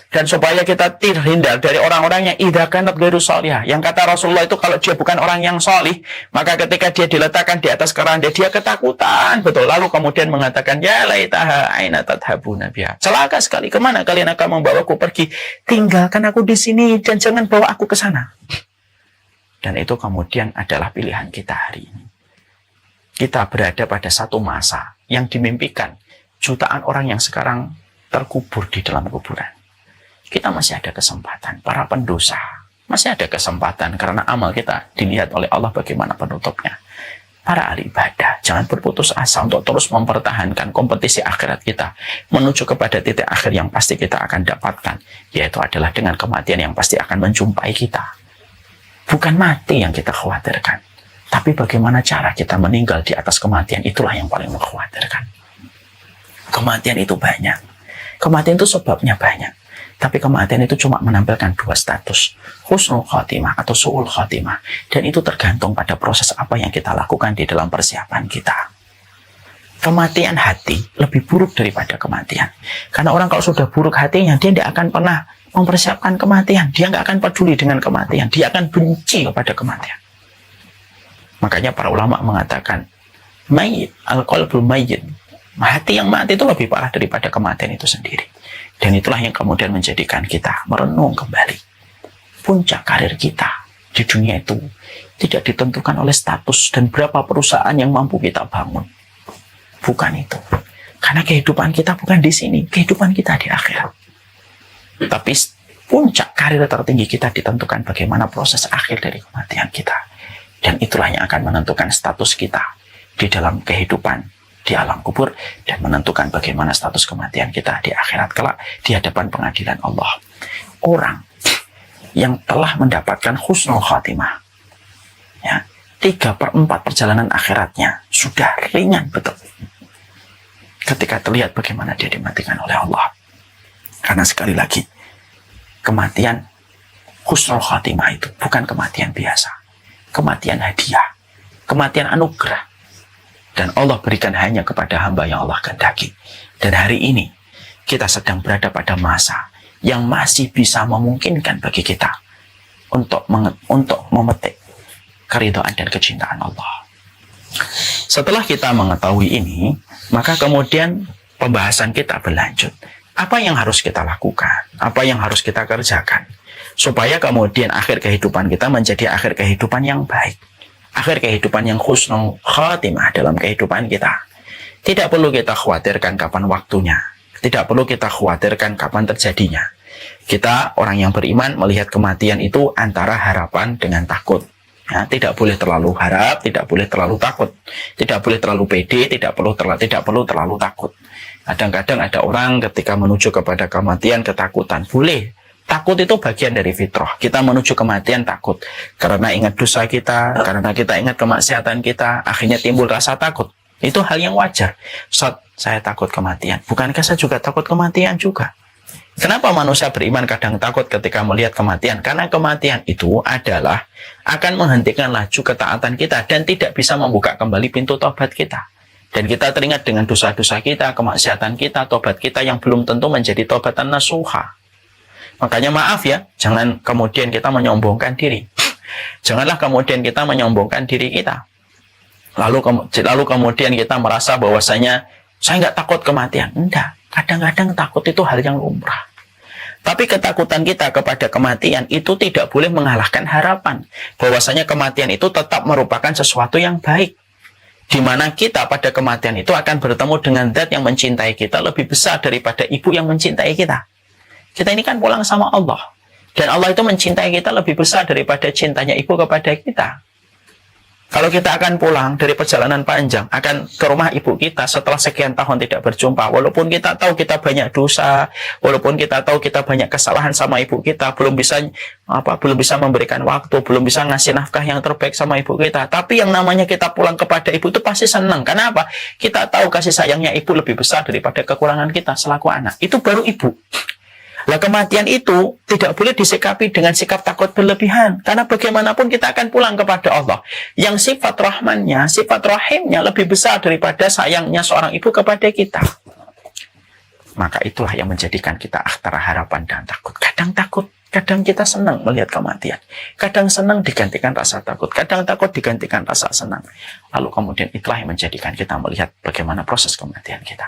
Dan supaya kita terhindar dari orang-orang yang idza kanat ghairu shalihah. Yang kata Rasulullah itu kalau dia bukan orang yang salih, maka ketika dia diletakkan di atas keranda, dia ketakutan betul. Lalu kemudian mengatakan, ya laitaha aina tadhabuna biha. Celaka sekali, kemana kalian akan membawaku pergi? Tinggalkan aku di sini dan jangan bawa aku ke sana. Dan itu kemudian adalah pilihan kita hari ini. Kita berada pada satu masa yang dimimpikan jutaan orang yang sekarang terkubur di dalam kuburan. Kita masih ada kesempatan, para pendosa masih ada kesempatan, karena amal kita dilihat oleh Allah bagaimana penutupnya. Para ahli ibadah, jangan berputus asa untuk terus mempertahankan kompetisi akhirat kita menuju kepada titik akhir yang pasti kita akan dapatkan, yaitu adalah dengan kematian yang pasti akan menjumpai kita. Bukan mati yang kita khawatirkan, tapi bagaimana cara kita meninggal di atas kematian, itulah yang paling mengkhawatirkan. Kematian itu banyak, kematian itu sebabnya banyak. Tapi kematian itu cuma menampilkan 2 status, husnul khatimah atau su'ul khatimah. Dan itu tergantung pada proses apa yang kita lakukan di dalam persiapan kita. Kematian hati lebih buruk daripada kematian. Karena orang kalau sudah buruk hatinya, dia tidak akan pernah mempersiapkan kematian. Dia nggak akan peduli dengan kematian. Dia akan benci kepada kematian. Makanya para ulama mengatakan, mayyit, al-qalbul mayyit. Hati yang mati itu lebih parah daripada kematian itu sendiri. Dan itulah yang kemudian menjadikan kita merenung kembali. Puncak karir kita di dunia itu tidak ditentukan oleh status dan berapa perusahaan yang mampu kita bangun. Bukan itu. Karena kehidupan kita bukan di sini. Kehidupan kita di akhirat. Tapi puncak karir tertinggi kita ditentukan bagaimana proses akhir dari kematian kita. Dan itulah yang akan menentukan status kita di dalam kehidupan di alam kubur, dan menentukan bagaimana status kematian kita di akhirat kelak di hadapan pengadilan Allah. Orang yang telah mendapatkan husnul khatimah, ya, 3/4 perjalanan akhiratnya sudah ringan betul ketika terlihat bagaimana dia dimatikan oleh Allah. Karena sekali lagi, kematian husnul khatimah itu bukan kematian biasa, kematian hadiah, kematian anugerah. Dan Allah berikan hanya kepada hamba yang Allah kehendaki. Dan hari ini kita sedang berada pada masa yang masih bisa memungkinkan bagi kita untuk memetik keridhaan dan kecintaan Allah. Setelah kita mengetahui ini, maka kemudian pembahasan kita berlanjut. Apa yang harus kita lakukan? Apa yang harus kita kerjakan? supaya kemudian akhir kehidupan kita menjadi akhir kehidupan yang baik, akhir kehidupan yang husnul khatimah dalam kehidupan kita. Tidak perlu kita khawatirkan kapan waktunya, tidak perlu kita khawatirkan kapan terjadinya. Kita orang yang beriman melihat kematian itu antara harapan dengan takut. Ya, tidak boleh terlalu harap, tidak boleh terlalu takut, tidak boleh terlalu pede, tidak perlu terlalu takut. Kadang-kadang ada orang ketika menuju kepada kematian ketakutan. Boleh, takut itu bagian dari fitrah. Kita menuju kematian takut karena ingat dosa kita, karena kita ingat kemaksiatan kita, akhirnya timbul rasa takut. Itu hal yang wajar. Saya takut kematian. Bukankah saya juga takut kematian juga? Kenapa manusia beriman kadang takut ketika melihat kematian? Karena kematian itu adalah akan menghentikan laju ketaatan kita dan tidak bisa membuka kembali pintu tobat kita. Dan kita teringat dengan dosa-dosa kita, kemaksiatan kita, tobat kita yang belum tentu menjadi tobatan nasuha. Makanya maaf ya, jangan kemudian kita menyombongkan diri. Janganlah kemudian kita menyombongkan diri kita. Lalu kemudian kita merasa bahwasanya saya nggak takut kematian. Enggak. Kadang-kadang takut itu hal yang lumrah. Tapi ketakutan kita kepada kematian itu tidak boleh mengalahkan harapan bahwasanya kematian itu tetap merupakan sesuatu yang baik, di mana kita pada kematian itu akan bertemu dengan zat yang mencintai kita lebih besar daripada ibu yang mencintai kita. Kita ini kan pulang sama Allah, dan Allah itu mencintai kita lebih besar daripada cintanya ibu kepada kita. Kalau kita akan pulang dari perjalanan panjang, akan ke rumah ibu kita setelah sekian tahun tidak berjumpa, walaupun kita tahu kita banyak dosa, walaupun kita tahu kita banyak kesalahan sama ibu kita, belum bisa memberikan waktu, belum bisa ngasih nafkah yang terbaik sama ibu kita, tapi yang namanya kita pulang kepada ibu itu pasti senang. Kenapa? Kita tahu kasih sayangnya ibu lebih besar daripada kekurangan kita selaku anak. Itu baru ibu. Nah, kematian itu tidak boleh disikapi dengan sikap takut berlebihan. Karena bagaimanapun kita akan pulang kepada Allah. Yang sifat rahmannya, sifat rahimnya lebih besar daripada sayangnya seorang ibu kepada kita. Maka itulah yang menjadikan kita antara harapan dan takut. Kadang takut, kadang kita senang melihat kematian. Kadang senang digantikan rasa takut. Kadang takut digantikan rasa senang. Lalu kemudian itulah yang menjadikan kita melihat bagaimana proses kematian kita.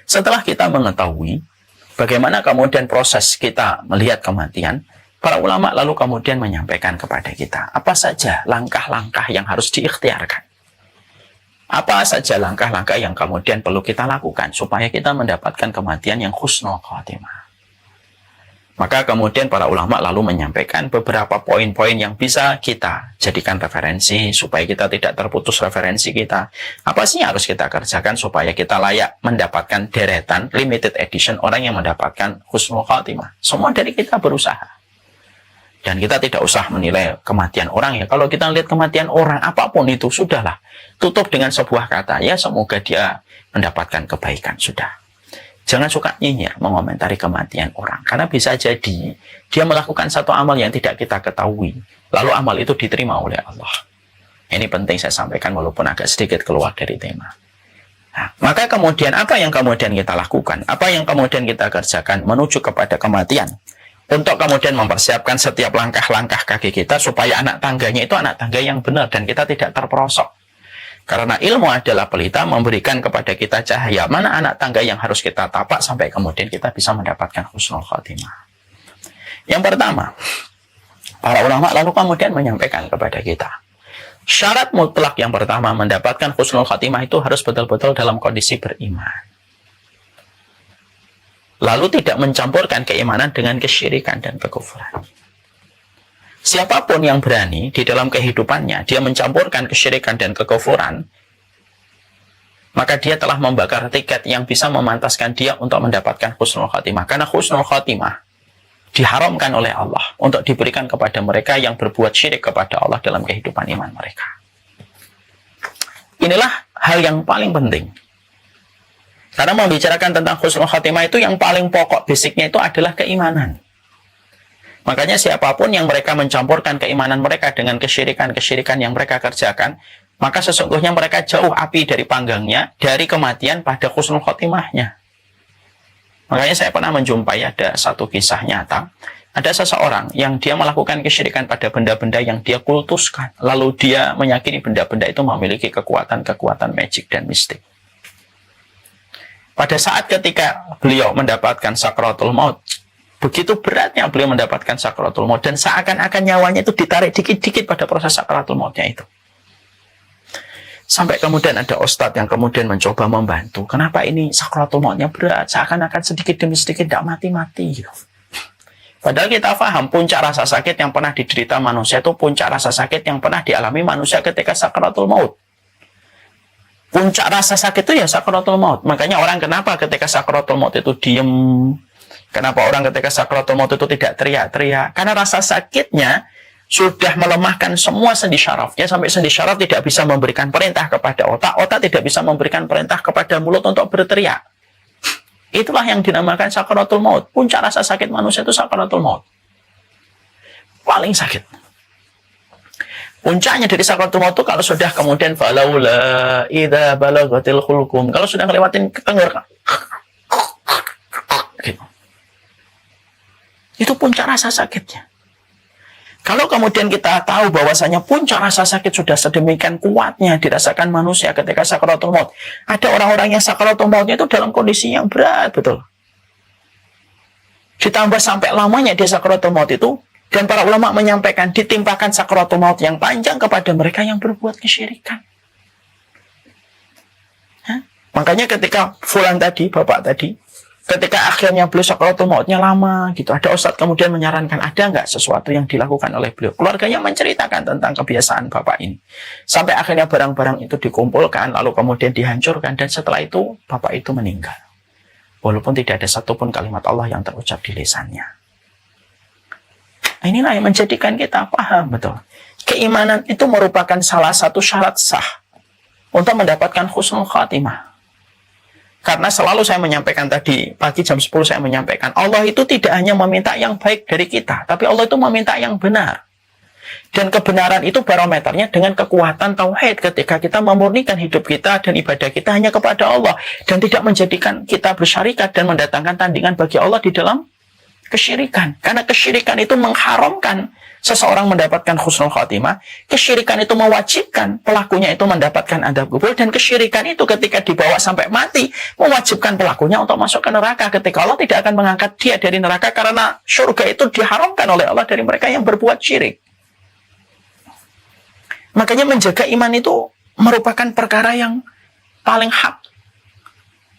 Setelah kita mengetahui bagaimana kemudian proses kita melihat kematian, para ulama lalu kemudian menyampaikan kepada kita apa saja langkah-langkah yang harus diikhtiarkan. Apa saja langkah-langkah yang kemudian perlu kita lakukan supaya kita mendapatkan kematian yang husnul khatimah. Maka kemudian para ulama lalu menyampaikan beberapa poin-poin yang bisa kita jadikan referensi supaya kita tidak terputus referensi kita. Apa sih yang harus kita kerjakan supaya kita layak mendapatkan deretan limited edition orang yang mendapatkan husnul khatimah. Semua dari kita berusaha. Dan kita tidak usah menilai kematian orang ya. Kalau kita lihat kematian orang apapun itu sudahlah. Tutup dengan sebuah kata ya, semoga dia mendapatkan kebaikan, sudah. Jangan suka nyinyir mengomentari kematian orang. Karena bisa jadi dia melakukan satu amal yang tidak kita ketahui. Lalu amal itu diterima oleh Allah. Ini penting saya sampaikan walaupun agak sedikit keluar dari tema. Nah, maka kemudian apa yang kemudian kita lakukan? Apa yang kemudian kita kerjakan menuju kepada kematian? Untuk kemudian mempersiapkan setiap langkah-langkah kaki kita supaya anak tangganya itu anak tangga yang benar dan kita tidak terperosok. Karena ilmu adalah pelita memberikan kepada kita cahaya. Mana anak tangga yang harus kita tapak sampai kemudian kita bisa mendapatkan husnul khatimah. Yang pertama, para ulama lalu kemudian menyampaikan kepada kita. Syarat mutlak yang pertama mendapatkan husnul khatimah itu harus betul-betul dalam kondisi beriman. Lalu tidak mencampurkan keimanan dengan kesyirikan dan kekufuran. Siapapun yang berani di dalam kehidupannya, dia mencampurkan kesyirikan dan kekufuran, maka dia telah membakar tiket yang bisa memantaskan dia untuk mendapatkan husnul khatimah. Karena husnul khatimah diharamkan oleh Allah untuk diberikan kepada mereka yang berbuat syirik kepada Allah dalam kehidupan iman mereka. Inilah hal yang paling penting. Karena membicarakan tentang husnul khatimah itu yang paling pokok basicnya itu adalah keimanan. Makanya siapapun yang mereka mencampurkan keimanan mereka dengan kesyirikan-kesyirikan yang mereka kerjakan, maka sesungguhnya mereka jauh api dari panggangnya, dari kematian pada husnul khotimahnya. Makanya saya pernah menjumpai ada satu kisah nyata, ada seseorang yang dia melakukan kesyirikan pada benda-benda yang dia kultuskan, lalu dia meyakini benda-benda itu memiliki kekuatan-kekuatan magic dan mistik. Pada saat ketika beliau mendapatkan sakratul maut, Begitu beratnya beliau mendapatkan sakaratul maut, dan seakan-akan nyawanya itu ditarik dikit-dikit pada proses sakaratul mautnya itu. Sampai kemudian ada ustadz yang kemudian mencoba membantu. Kenapa ini sakaratul mautnya berat? Seakan-akan sedikit demi sedikit tidak mati-mati. Padahal kita paham puncak rasa sakit yang pernah diderita manusia itu puncak rasa sakit yang pernah dialami manusia ketika sakaratul maut. Puncak rasa sakit itu ya sakaratul maut. Makanya orang kenapa ketika sakaratul maut itu diem? Kenapa orang ketika sakaratul maut itu tidak teriak-teriak? Karena rasa sakitnya sudah melemahkan semua sendi syarafnya, sampai sendi syaraf tidak bisa memberikan perintah kepada otak, otak tidak bisa memberikan perintah kepada mulut untuk berteriak. Itulah yang dinamakan sakaratul maut. Puncak rasa sakit manusia itu sakaratul maut. Paling sakit. Puncaknya dari sakaratul maut itu kalau sudah kemudian falaula idza balagatil hulqum, kalau sudah ngelewatin tenggorokan. Gitu. Itu puncak rasa sakitnya. Kalau kemudian kita tahu bahwasanya puncak rasa sakit sudah sedemikian kuatnya dirasakan manusia ketika sakaratul maut. Ada orang-orang yang sakaratul mautnya itu dalam kondisi yang berat, betul. Ditambah sampai lamanya dia sakaratul maut itu, dan para ulama menyampaikan ditimpakan sakaratul maut yang panjang kepada mereka yang berbuat kesyirikan. Makanya ketika fulan tadi, bapak tadi, ketika akhirnya beliau sakaratul mautnya lama gitu, ada ustadz kemudian menyarankan ada nggak sesuatu yang dilakukan oleh beliau. Keluarganya menceritakan tentang kebiasaan bapak ini. Sampai akhirnya barang-barang itu dikumpulkan, lalu kemudian dihancurkan, dan setelah itu bapak itu meninggal. Walaupun tidak ada satupun kalimat Allah yang terucap di lisannya. Inilah yang menjadikan kita paham betul. Keimanan itu merupakan salah satu syarat sah untuk mendapatkan husnul khatimah. Karena selalu saya menyampaikan tadi, pagi jam 10 saya menyampaikan, Allah itu tidak hanya meminta yang baik dari kita, tapi Allah itu meminta yang benar. Dan kebenaran itu barometernya dengan kekuatan tauhid ketika kita memurnikan hidup kita dan ibadah kita hanya kepada Allah. Dan tidak menjadikan kita bersyarikat dan mendatangkan tandingan bagi Allah di dalam kesyirikan. Karena kesyirikan itu mengharamkan seseorang mendapatkan husnul khatimah. Kesyirikan itu mewajibkan pelakunya itu mendapatkan adab kubur, dan kesyirikan itu ketika dibawa sampai mati mewajibkan pelakunya untuk masuk ke neraka, ketika Allah tidak akan mengangkat dia dari neraka karena surga itu diharamkan oleh Allah dari mereka yang berbuat syirik. Makanya menjaga iman itu merupakan perkara yang paling hak.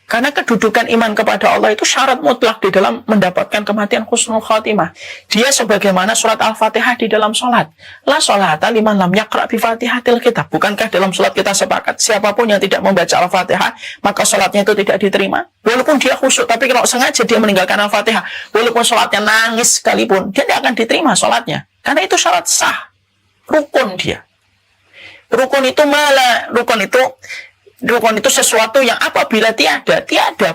Karena kedudukan iman kepada Allah itu syarat mutlak di dalam mendapatkan kematian husnul khatimah. Dia sebagaimana surat Al-Fatihah di dalam sholat. La sholata liman lam yaqra' bi fatihatil kitab. Bukankah dalam sholat kita sepakat siapapun yang tidak membaca Al-Fatihah maka sholatnya itu tidak diterima? Walaupun dia khusyuk, tapi kalau sengaja dia meninggalkan Al-Fatihah, walaupun sholatnya nangis sekalipun, dia tidak akan diterima sholatnya. Karena itu syarat sah. Rukun dia. Rukun itu sesuatu yang apabila tiada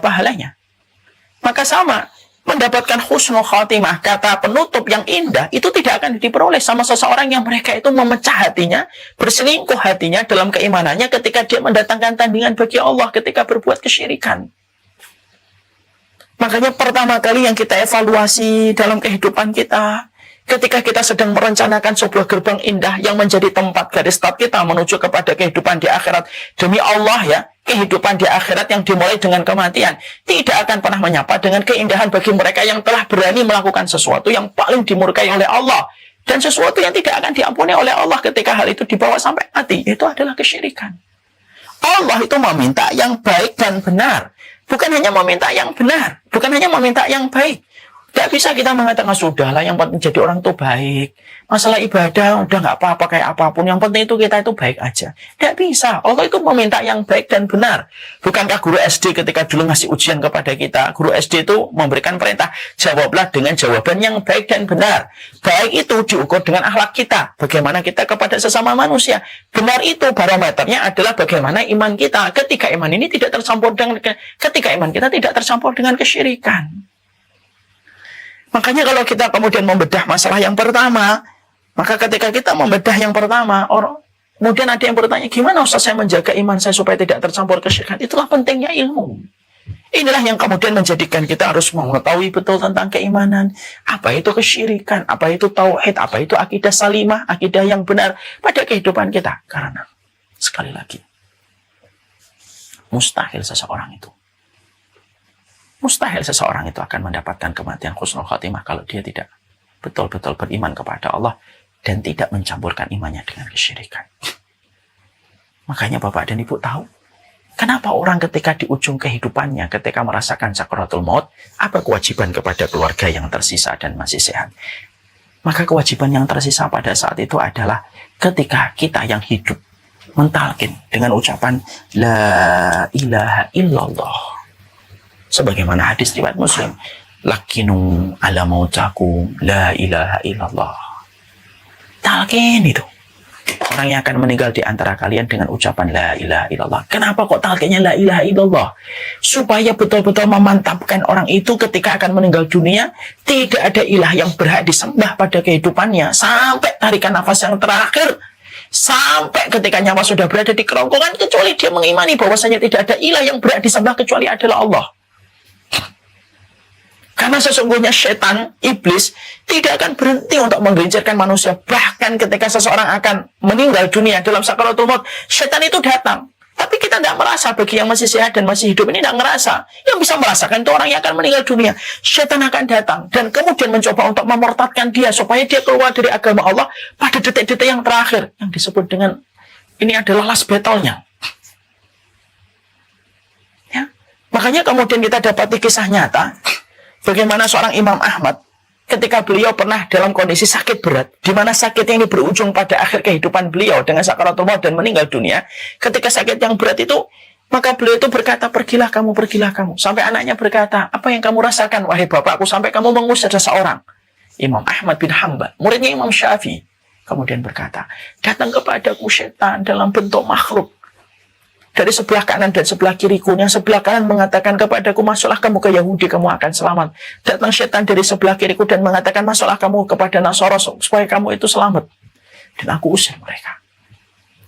pahalanya. Maka sama, mendapatkan husnul khatimah, kata penutup yang indah, itu tidak akan diperoleh sama seseorang yang mereka itu memecah hatinya, berselingkuh hatinya dalam keimanannya ketika dia mendatangkan tandingan bagi Allah ketika berbuat kesyirikan. Makanya pertama kali yang kita evaluasi dalam kehidupan kita, ketika kita sedang merencanakan sebuah gerbang indah yang menjadi tempat garis start kita menuju kepada kehidupan di akhirat. Demi Allah ya, kehidupan di akhirat yang dimulai dengan kematian tidak akan pernah menyapa dengan keindahan bagi mereka yang telah berani melakukan sesuatu yang paling dimurkai oleh Allah. Dan sesuatu yang tidak akan diampuni oleh Allah ketika hal itu dibawa sampai mati. Itu adalah kesyirikan. Allah itu meminta yang baik dan benar. Bukan hanya meminta yang benar. Bukan hanya meminta yang baik. Tidak bisa kita mengatakan, sudahlah yang penting jadi orang itu baik. Masalah ibadah, udah nggak apa-apa kayak apapun. Yang penting itu kita itu baik aja. Tidak bisa. Allah itu meminta yang baik dan benar. Bukankah guru SD ketika dulu ngasih ujian kepada kita, guru SD itu memberikan perintah, jawablah dengan jawaban yang baik dan benar. Baik itu diukur dengan akhlak kita. Bagaimana kita kepada sesama manusia. Benar itu barometernya adalah bagaimana iman kita. Ketika iman ini tidak tercampur dengan kesyirikan. Makanya kalau kita kemudian membedah masalah yang pertama, maka ketika kita membedah yang pertama, kemudian ada yang bertanya, gimana Ustaz saya menjaga iman saya supaya tidak tercampur kesyirikan? Itulah pentingnya ilmu. Inilah yang kemudian menjadikan kita harus mengetahui betul tentang keimanan. Apa itu kesyirikan, apa itu tauhid, apa itu akidah salimah, akidah yang benar pada kehidupan kita. Karena, sekali lagi, mustahil seseorang itu Mustahil seseorang itu akan mendapatkan kematian husnul khatimah kalau dia tidak betul-betul beriman kepada Allah dan tidak mencampurkan imannya dengan kesyirikan. Makanya Bapak dan Ibu tahu, kenapa orang ketika di ujung kehidupannya, ketika merasakan sakaratul maut, apa kewajiban kepada keluarga yang tersisa dan masih sehat? Maka kewajiban yang tersisa pada saat itu adalah ketika kita yang hidup mentalkin dengan ucapan La ilaha illallah. Sebagaimana hadis riwayat Muslim, Lakinu ala mautakum La ilaha illallah. Talkin itu. Orang yang akan meninggal di antara kalian dengan ucapan La ilaha illallah. Kenapa kok talkinnya La ilaha illallah? Supaya betul-betul memantapkan orang itu ketika akan meninggal dunia, tidak ada ilah yang berhak disembah pada kehidupannya. Sampai tarikan nafas yang terakhir. Sampai ketika nyawa sudah berada di kerongkongan, kecuali dia mengimani bahwasanya tidak ada ilah yang berhak disembah kecuali adalah Allah. Karena sesungguhnya setan, iblis, tidak akan berhenti untuk menggelincirkan manusia. Bahkan ketika seseorang akan meninggal dunia dalam sakaratul maut, setan itu datang. Tapi kita tidak merasa, bagi yang masih sehat dan masih hidup ini tidak merasa. Yang bisa merasakan itu orang yang akan meninggal dunia. Setan akan datang dan kemudian mencoba untuk memurtadkan dia supaya dia keluar dari agama Allah pada detik-detik yang terakhir. Yang disebut dengan, ini adalah last battle-nya. Ya. Makanya kemudian kita dapati kisah nyata, bagaimana seorang Imam Ahmad ketika beliau pernah dalam kondisi sakit berat, di mana sakitnya ini berujung pada akhir kehidupan beliau dengan sakaratul maut dan meninggal dunia. Ketika sakit yang berat itu, maka beliau itu berkata, pergilah kamu, pergilah kamu. Sampai anaknya berkata, apa yang kamu rasakan, wahai bapakku, sampai kamu mengusir seseorang? Imam Ahmad bin Hanbal, muridnya Imam Syafi'i, kemudian berkata, datang kepadaku setan dalam bentuk makhluk. Dari sebelah kanan dan sebelah kiriku. Yang sebelah kanan mengatakan kepadaku, masuklah kamu ke Yahudi, kamu akan selamat. Datang setan dari sebelah kiriku dan mengatakan, masuklah kamu kepada Nasara supaya kamu itu selamat. Dan aku usir mereka.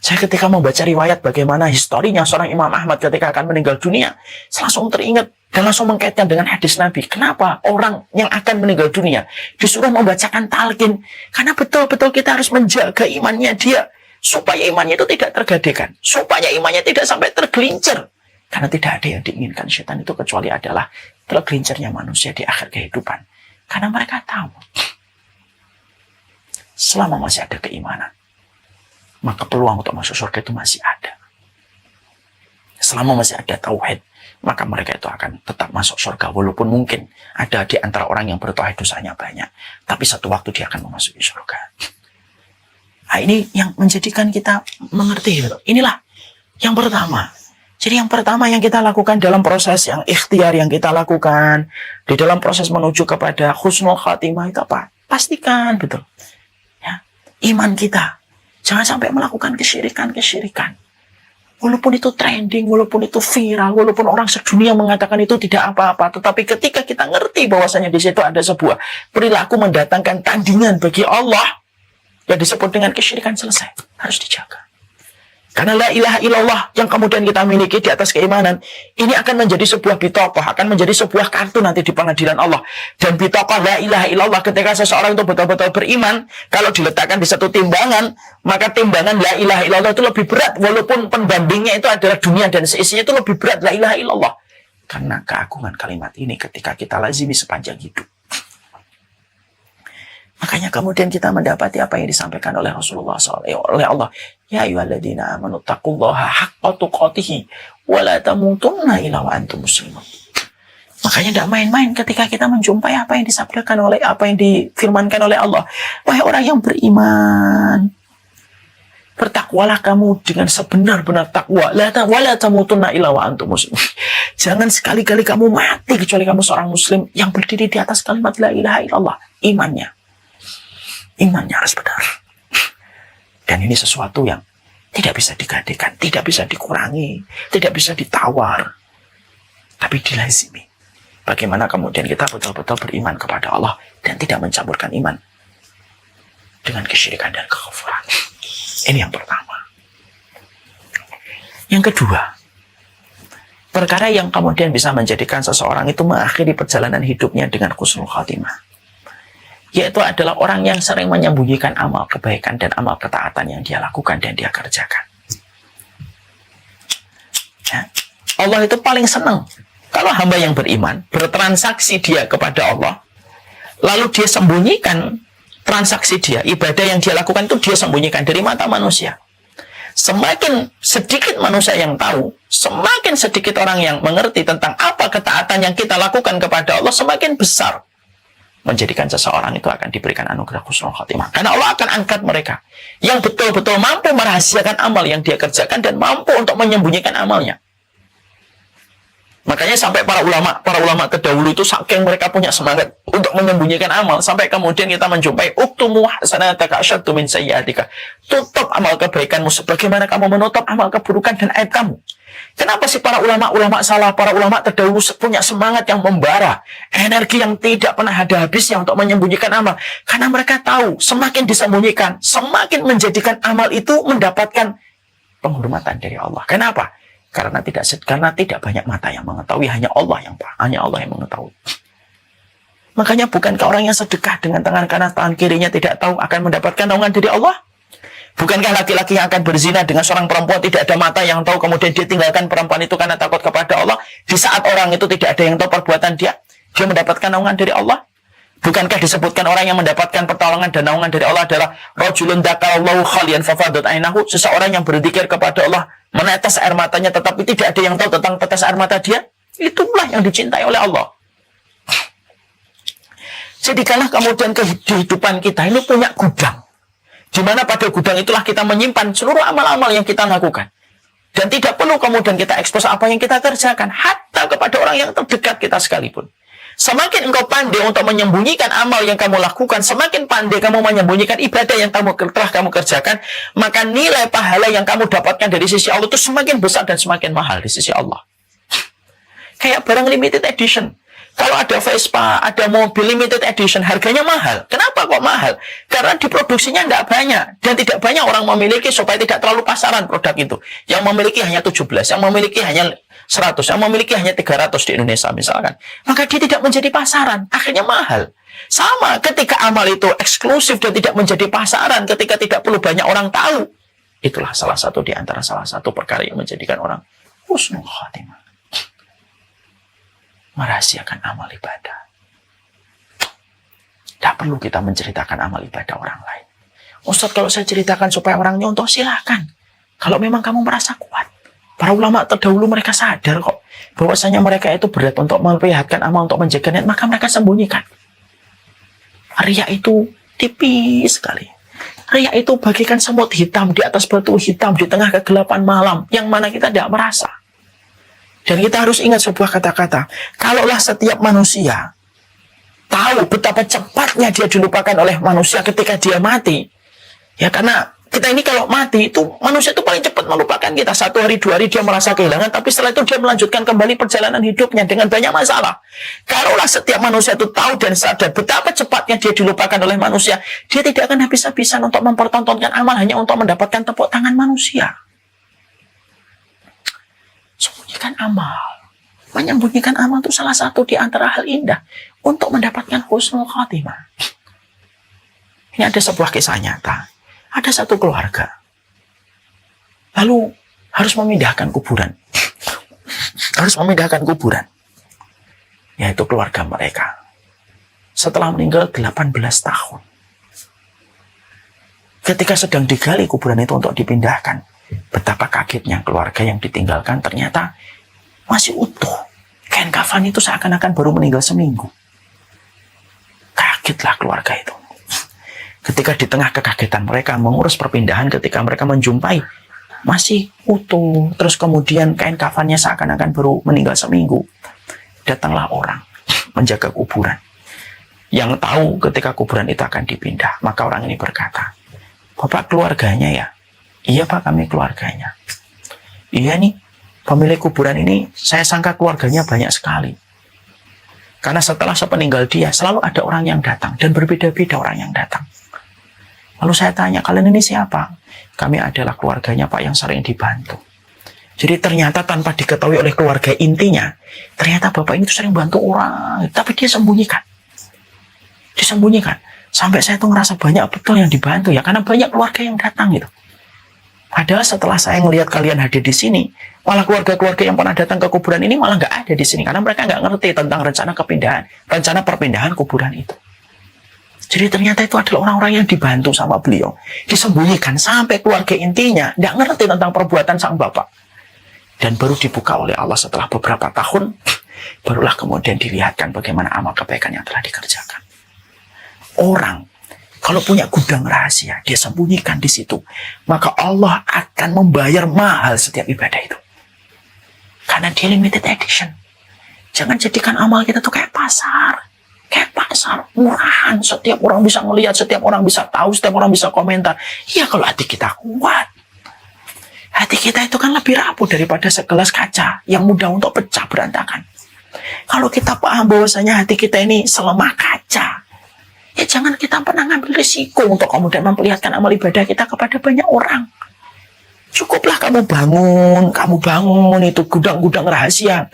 Saya ketika membaca riwayat bagaimana historinya seorang Imam Ahmad ketika akan meninggal dunia, saya langsung teringat dan langsung mengkaitkan dengan hadis Nabi. Kenapa orang yang akan meninggal dunia disuruh membacakan talqin? Karena betul-betul kita harus menjaga imannya dia, supaya imannya itu tidak tergadaikan, supaya imannya tidak sampai tergelincir. Karena tidak ada yang diinginkan setan itu kecuali adalah tergelincirnya manusia di akhir kehidupan. Karena mereka tahu, selama masih ada keimanan, maka peluang untuk masuk surga itu masih ada. Selama masih ada tauhid, maka mereka itu akan tetap masuk surga. Walaupun mungkin ada di antara orang yang bertauhid dosanya banyak, tapi satu waktu dia akan memasuki surga. Nah, ini yang menjadikan kita mengerti. Inilah yang pertama. Jadi yang pertama yang kita lakukan dalam proses yang ikhtiar yang kita lakukan, di dalam proses menuju kepada husnul khatimah itu apa? Pastikan betul. Ya, iman kita. Jangan sampai melakukan kesyirikan. Walaupun itu trending, walaupun itu viral, walaupun orang sedunia mengatakan itu tidak apa-apa. Tetapi ketika kita ngerti bahwasanya di situ ada sebuah perilaku mendatangkan tandingan bagi Allah, yang disebut dengan kesyirikan, selesai. Harus dijaga. Karena la ilaha illallah yang kemudian kita miliki di atas keimanan, ini akan menjadi sebuah bitokoh, akan menjadi sebuah kartu nanti di pengadilan Allah. Dan bitokoh la ilaha illallah ketika seseorang itu betul-betul beriman, kalau diletakkan di satu timbangan, maka timbangan la ilaha illallah itu lebih berat, walaupun pembandingnya itu adalah dunia dan seisinya itu lebih berat la ilaha illallah. Karena keagungan kalimat ini ketika kita lazimi sepanjang hidup. Makanya kemudian kita mendapati apa yang disampaikan oleh Rasulullah SAW, oleh Allah. Ya ayyuhalladzina amanu taqullaha haqqa tuqatih wa la tamutunna illa wa antum muslimun. Makanya tidak main-main ketika kita menjumpai apa yang disabdakan oleh, apa yang difirmankan oleh Allah. Wahai orang yang beriman, bertakwalah kamu dengan sebenar-benar takwa. Wa la tamutunna illa wa antum muslimun. Jangan sekali-kali kamu mati kecuali kamu seorang muslim yang berdiri di atas kalimat la ilaha illallah. Imannya harus benar. Dan ini sesuatu yang tidak bisa digantikan, tidak bisa dikurangi, tidak bisa ditawar, tapi dilazimi. Bagaimana kemudian kita betul-betul beriman kepada Allah dan tidak mencampurkan iman dengan kesyirikan dan kekufuran. Ini yang pertama. Yang kedua, perkara yang kemudian bisa menjadikan seseorang itu mengakhiri perjalanan hidupnya dengan husnul khatimah, yaitu adalah orang yang sering menyembunyikan amal kebaikan dan amal ketaatan yang dia lakukan dan dia kerjakan. Ya. Allah itu paling senang Kalau hamba yang beriman bertransaksi dia kepada Allah, lalu dia sembunyikan transaksi dia, ibadah yang dia lakukan itu dia sembunyikan dari mata manusia. Semakin sedikit manusia yang tahu, semakin sedikit orang yang mengerti tentang apa ketaatan yang kita lakukan kepada Allah, semakin besar menjadikan seseorang itu akan diberikan anugerah husnul khatimah. Karena Allah akan angkat mereka yang betul-betul mampu merahasiakan amal yang dia kerjakan dan mampu untuk menyembunyikan amalnya. Makanya sampai para ulama terdahulu itu saking mereka punya semangat untuk menyembunyikan amal, sampai kemudian kita menjumpai uktumu hasanataka asyaddu min sayyi'atika. Tutup amal kebaikanmu sebagaimana kamu menutup amal keburukan dan aib kamu. Kenapa sih para ulama salah? Para ulama terdahulu punya semangat yang membara, energi yang tidak pernah ada habisnya untuk menyembunyikan amal. Karena mereka tahu semakin disembunyikan, semakin menjadikan amal itu mendapatkan penghormatan dari Allah. Kenapa? Karena tidak banyak mata yang mengetahui, hanya Allah yang mengetahui. Makanya bukankah orang yang sedekah dengan tangan kanan, tangan kirinya tidak tahu akan mendapatkan naungan dari Allah? Bukankah laki-laki yang akan berzina dengan seorang perempuan tidak ada mata yang tahu, kemudian dia tinggalkan perempuan itu karena takut kepada Allah? Di saat orang itu tidak ada yang tahu perbuatan dia mendapatkan naungan dari Allah? Bukankah disebutkan orang yang mendapatkan pertolongan dan naungan dari Allah adalah rajulun dzakarallahu khalian fafadat ainahu, seseorang yang berzikir kepada Allah, menetes air matanya tetapi tidak ada yang tahu tentang tetes air mata dia? Itulah yang dicintai oleh Allah. Jadi kalau kemudian kehidupan kita ini punya gudang, di mana pada gudang itulah kita menyimpan seluruh amal-amal yang kita lakukan. Dan tidak perlu kemudian kita ekspos apa yang kita kerjakan, hatta kepada orang yang terdekat kita sekalipun. Semakin engkau pandai untuk menyembunyikan amal yang kamu lakukan, semakin pandai kamu menyembunyikan ibadah yang telah kamu kerjakan, maka nilai pahala yang kamu dapatkan dari sisi Allah itu semakin besar dan semakin mahal di sisi Allah. Kayak barang limited edition. Kalau ada Vespa, ada mobil limited edition, harganya mahal. Kenapa kok mahal? Karena diproduksinya tidak banyak. Dan tidak banyak orang memiliki supaya tidak terlalu pasaran produk itu. Yang memiliki hanya 17, yang memiliki hanya 100, yang memiliki hanya 300 di Indonesia misalkan. Maka dia tidak menjadi pasaran. Akhirnya mahal. Sama ketika amal itu eksklusif dan tidak menjadi pasaran, ketika tidak perlu banyak orang tahu. Itulah salah satu perkara yang menjadikan orang husnul khatimah. Merahasiakan amal ibadah. Tidak perlu kita menceritakan amal ibadah orang lain. Ustaz, kalau saya ceritakan supaya orang nyontoh, silahkan. Kalau memang kamu merasa kuat. Para ulama terdahulu mereka sadar kok bahwasanya mereka itu berat untuk memperlihatkan amal, untuk menjaga niat, maka mereka sembunyikan. Riya itu tipis sekali. Riya itu bagikan semut hitam di atas batu hitam di tengah kegelapan malam, yang mana kita tidak merasa. Dan kita harus ingat sebuah kata-kata. Kalaulah setiap manusia tahu betapa cepatnya dia dilupakan oleh manusia ketika dia mati. Ya karena kita ini kalau mati itu, manusia itu paling cepat melupakan kita. 1 hari, 2 hari dia merasa kehilangan, tapi setelah itu dia melanjutkan kembali perjalanan hidupnya dengan banyak masalah. Kalaulah setiap manusia itu tahu dan sadar betapa cepatnya dia dilupakan oleh manusia, dia tidak akan habis-habisan untuk mempertontonkan amal hanya untuk mendapatkan tepuk tangan manusia. Sembunyikan amal. Menyembunyikan amal itu salah satu di antara hal indah untuk mendapatkan husnul khatimah. Ini ada sebuah kisah nyata. Ada satu keluarga. Lalu harus memindahkan kuburan. Yaitu keluarga mereka. Setelah meninggal 18 tahun. Ketika sedang digali kuburan itu untuk dipindahkan, betapa kagetnya keluarga yang ditinggalkan ternyata masih utuh. Kain kafan itu seakan-akan baru meninggal seminggu. Kagetlah keluarga itu. Ketika di tengah kekagetan mereka mengurus perpindahan, ketika mereka menjumpai masih utuh, terus kemudian kain kafannya seakan-akan baru meninggal seminggu, datanglah orang menjaga kuburan yang tahu ketika kuburan itu akan dipindah. Maka orang ini berkata, "Bapak keluarganya ya?" "Iya Pak, kami keluarganya." "Iya nih, pemilik kuburan ini saya sangka keluarganya banyak sekali. Karena setelah sepeninggal dia selalu ada orang yang datang dan berbeda-beda orang yang datang. Lalu saya tanya, kalian ini siapa?" "Kami adalah keluarganya Pak yang sering dibantu." Jadi ternyata tanpa diketahui oleh keluarga intinya, ternyata bapak ini tuh sering bantu orang, tapi dia sembunyikan. Disembunyikan. Sampai saya tuh ngerasa banyak betul yang dibantu ya, karena banyak keluarga yang datang gitu. Padahal setelah saya melihat kalian hadir di sini, malah keluarga-keluarga yang pernah datang ke kuburan ini malah nggak ada di sini. Karena mereka nggak ngerti tentang rencana perpindahan kuburan itu. Jadi ternyata itu adalah orang-orang yang dibantu sama beliau. Disembunyikan sampai keluarga intinya nggak ngerti tentang perbuatan sang bapak. Dan baru dibuka oleh Allah setelah beberapa tahun, barulah kemudian dilihatkan bagaimana amal kebaikan yang telah dikerjakan. Orang kalau punya gudang rahasia, dia sembunyikan di situ, maka Allah akan membayar mahal setiap ibadah itu. Karena dia limited edition. Jangan jadikan amal kita tuh kayak pasar. Kayak pasar, murahan. Setiap orang bisa melihat, setiap orang bisa tahu, setiap orang bisa komentar. Iya kalau hati kita kuat. Hati kita itu kan lebih rapuh daripada segelas kaca yang mudah untuk pecah berantakan. Kalau kita paham bahwasanya hati kita ini selemah kaca, ya jangan kita pernah ngambil risiko untuk kemudian memperlihatkan amal ibadah kita kepada banyak orang. Cukuplah kamu bangun itu gudang-gudang rahasia.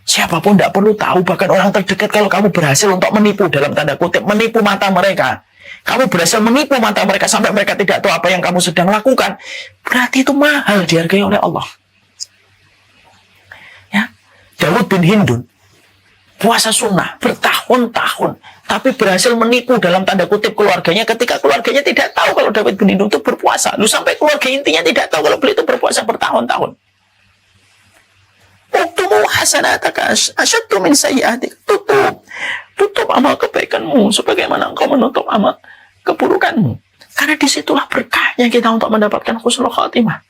Siapapun tidak perlu tahu, bahkan orang terdekat kalau kamu berhasil untuk menipu, dalam tanda kutip, menipu mata mereka. Kamu berhasil menipu mata mereka sampai mereka tidak tahu apa yang kamu sedang lakukan. Berarti itu mahal dihargai oleh Allah. Ya, Daud bin Hindun puasa sunnah bertahun-tahun, tapi berhasil menipu dalam tanda kutip keluarganya ketika keluarganya tidak tahu kalau Daud bin Hindun itu berpuasa. Lu sampai keluarga intinya tidak tahu kalau beliau itu berpuasa bertahun-tahun. Uktumu hasanataka asyaddu min sayyi'atik. Tutup amal kebaikanmu sebagaimana engkau menutup amal keburukanmu. Karena disitulah berkahnya kita untuk mendapatkan husnul khotimah.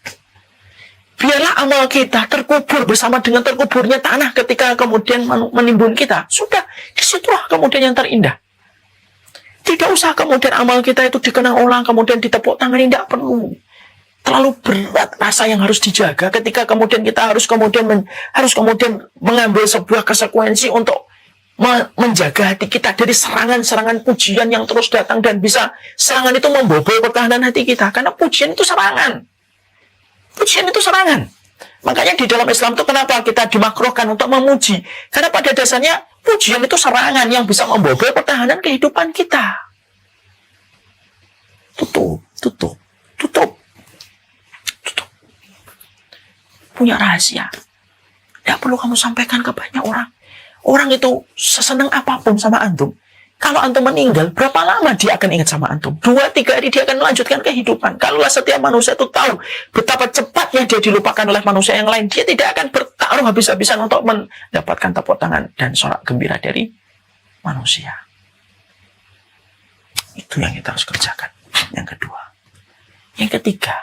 Biarlah amal kita terkubur bersama dengan terkuburnya tanah ketika kemudian menimbun kita. Sudah, disitulah kemudian yang terindah. Tidak usah kemudian amal kita itu dikenang orang, kemudian ditepuk tangan, tidak perlu. Terlalu berat rasa yang harus dijaga ketika kemudian kita harus kemudian mengambil sebuah konsekuensi untuk menjaga hati kita dari serangan-serangan pujian yang terus datang dan bisa serangan itu membobol pertahanan hati kita. Karena pujian itu serangan. Pujian itu serangan. Makanya di dalam Islam itu kenapa kita dimakruhkan untuk memuji? Karena pada dasarnya pujian itu serangan yang bisa membobol pertahanan kehidupan kita. Tutup. Punya rahasia. Tidak perlu kamu sampaikan ke banyak orang. Orang itu sesenang apapun sama antum. Kalau antum meninggal, berapa lama dia akan ingat sama antum? 2-3 hari dia akan melanjutkan kehidupan. Kalaulah setiap manusia itu tahu betapa cepatnya dia dilupakan oleh manusia yang lain, dia tidak akan bertaruh habis-habisan untuk mendapatkan tepuk tangan dan sorak gembira dari manusia. Itu yang kita harus kerjakan. Yang kedua. Yang ketiga,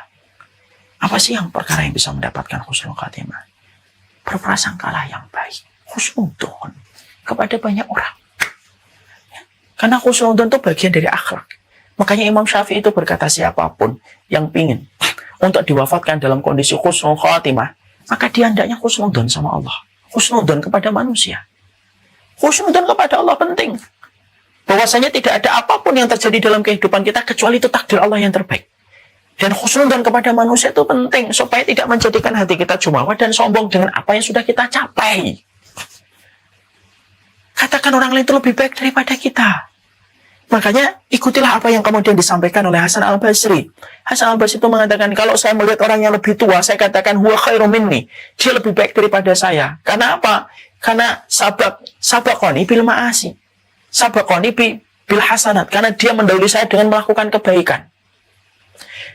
apa sih yang perkara yang bisa mendapatkan husnul khatimah? Berprasangkalah yang baik. Husnudzon kepada banyak orang. Karena husnudzon itu bagian dari akhlak. Makanya Imam Syafi'i itu berkata, siapapun yang ingin untuk diwafatkan dalam kondisi husnul khatimah, maka dia hendaknya husnudzon sama Allah. Husnudzon kepada manusia. Husnudzon kepada Allah penting. Bahwasanya tidak ada apapun yang terjadi dalam kehidupan kita kecuali itu takdir Allah yang terbaik. Dan husnudzon kepada manusia itu penting supaya tidak menjadikan hati kita jumawa dan sombong dengan apa yang sudah kita capai. Katakan orang lain itu lebih baik daripada kita. Makanya ikutilah apa yang kemudian disampaikan oleh Hasan al-Basri. Hasan al-Basri itu mengatakan, kalau saya melihat orang yang lebih tua, saya katakan huwa khairum minni. Dia lebih baik daripada saya. Karena apa? Karena sabaqoni bil ma'asi. Sabaqoni bil hasanat. Karena dia mendahului saya dengan melakukan kebaikan.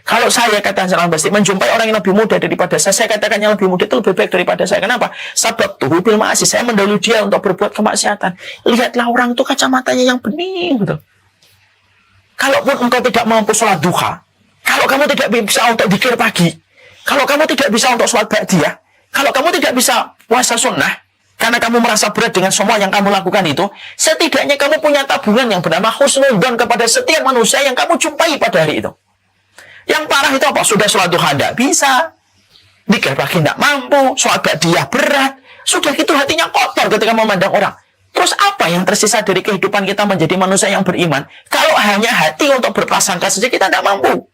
Kalau saya, kata Hasan al-Basri, menjumpai orang yang lebih muda daripada saya katakan yang lebih muda itu lebih baik daripada saya. Kenapa? Sabaqtuhu bil ma'asi. Saya mendahului dia untuk berbuat kemaksiatan. Lihatlah orang itu kacamatanya yang bening, gitu. Kalaupun engkau tidak mampu sholat duha, kalau kamu tidak bisa untuk zikir pagi, kalau kamu tidak bisa untuk sholat ba'diyah, kalau kamu tidak bisa puasa sunnah, karena kamu merasa berat dengan semua yang kamu lakukan itu, setidaknya kamu punya tabungan yang bernama husnudzon kepada setiap manusia yang kamu jumpai pada hari itu. Yang parah itu apa? Sudah sholat duha tidak bisa, zikir pagi tidak mampu, sholat ba'diyah berat, sudah gitu hatinya kotor ketika memandang orang. Terus apa yang tersisa dari kehidupan kita menjadi manusia yang beriman? Kalau hanya hati untuk berprasangka saja kita tidak mampu.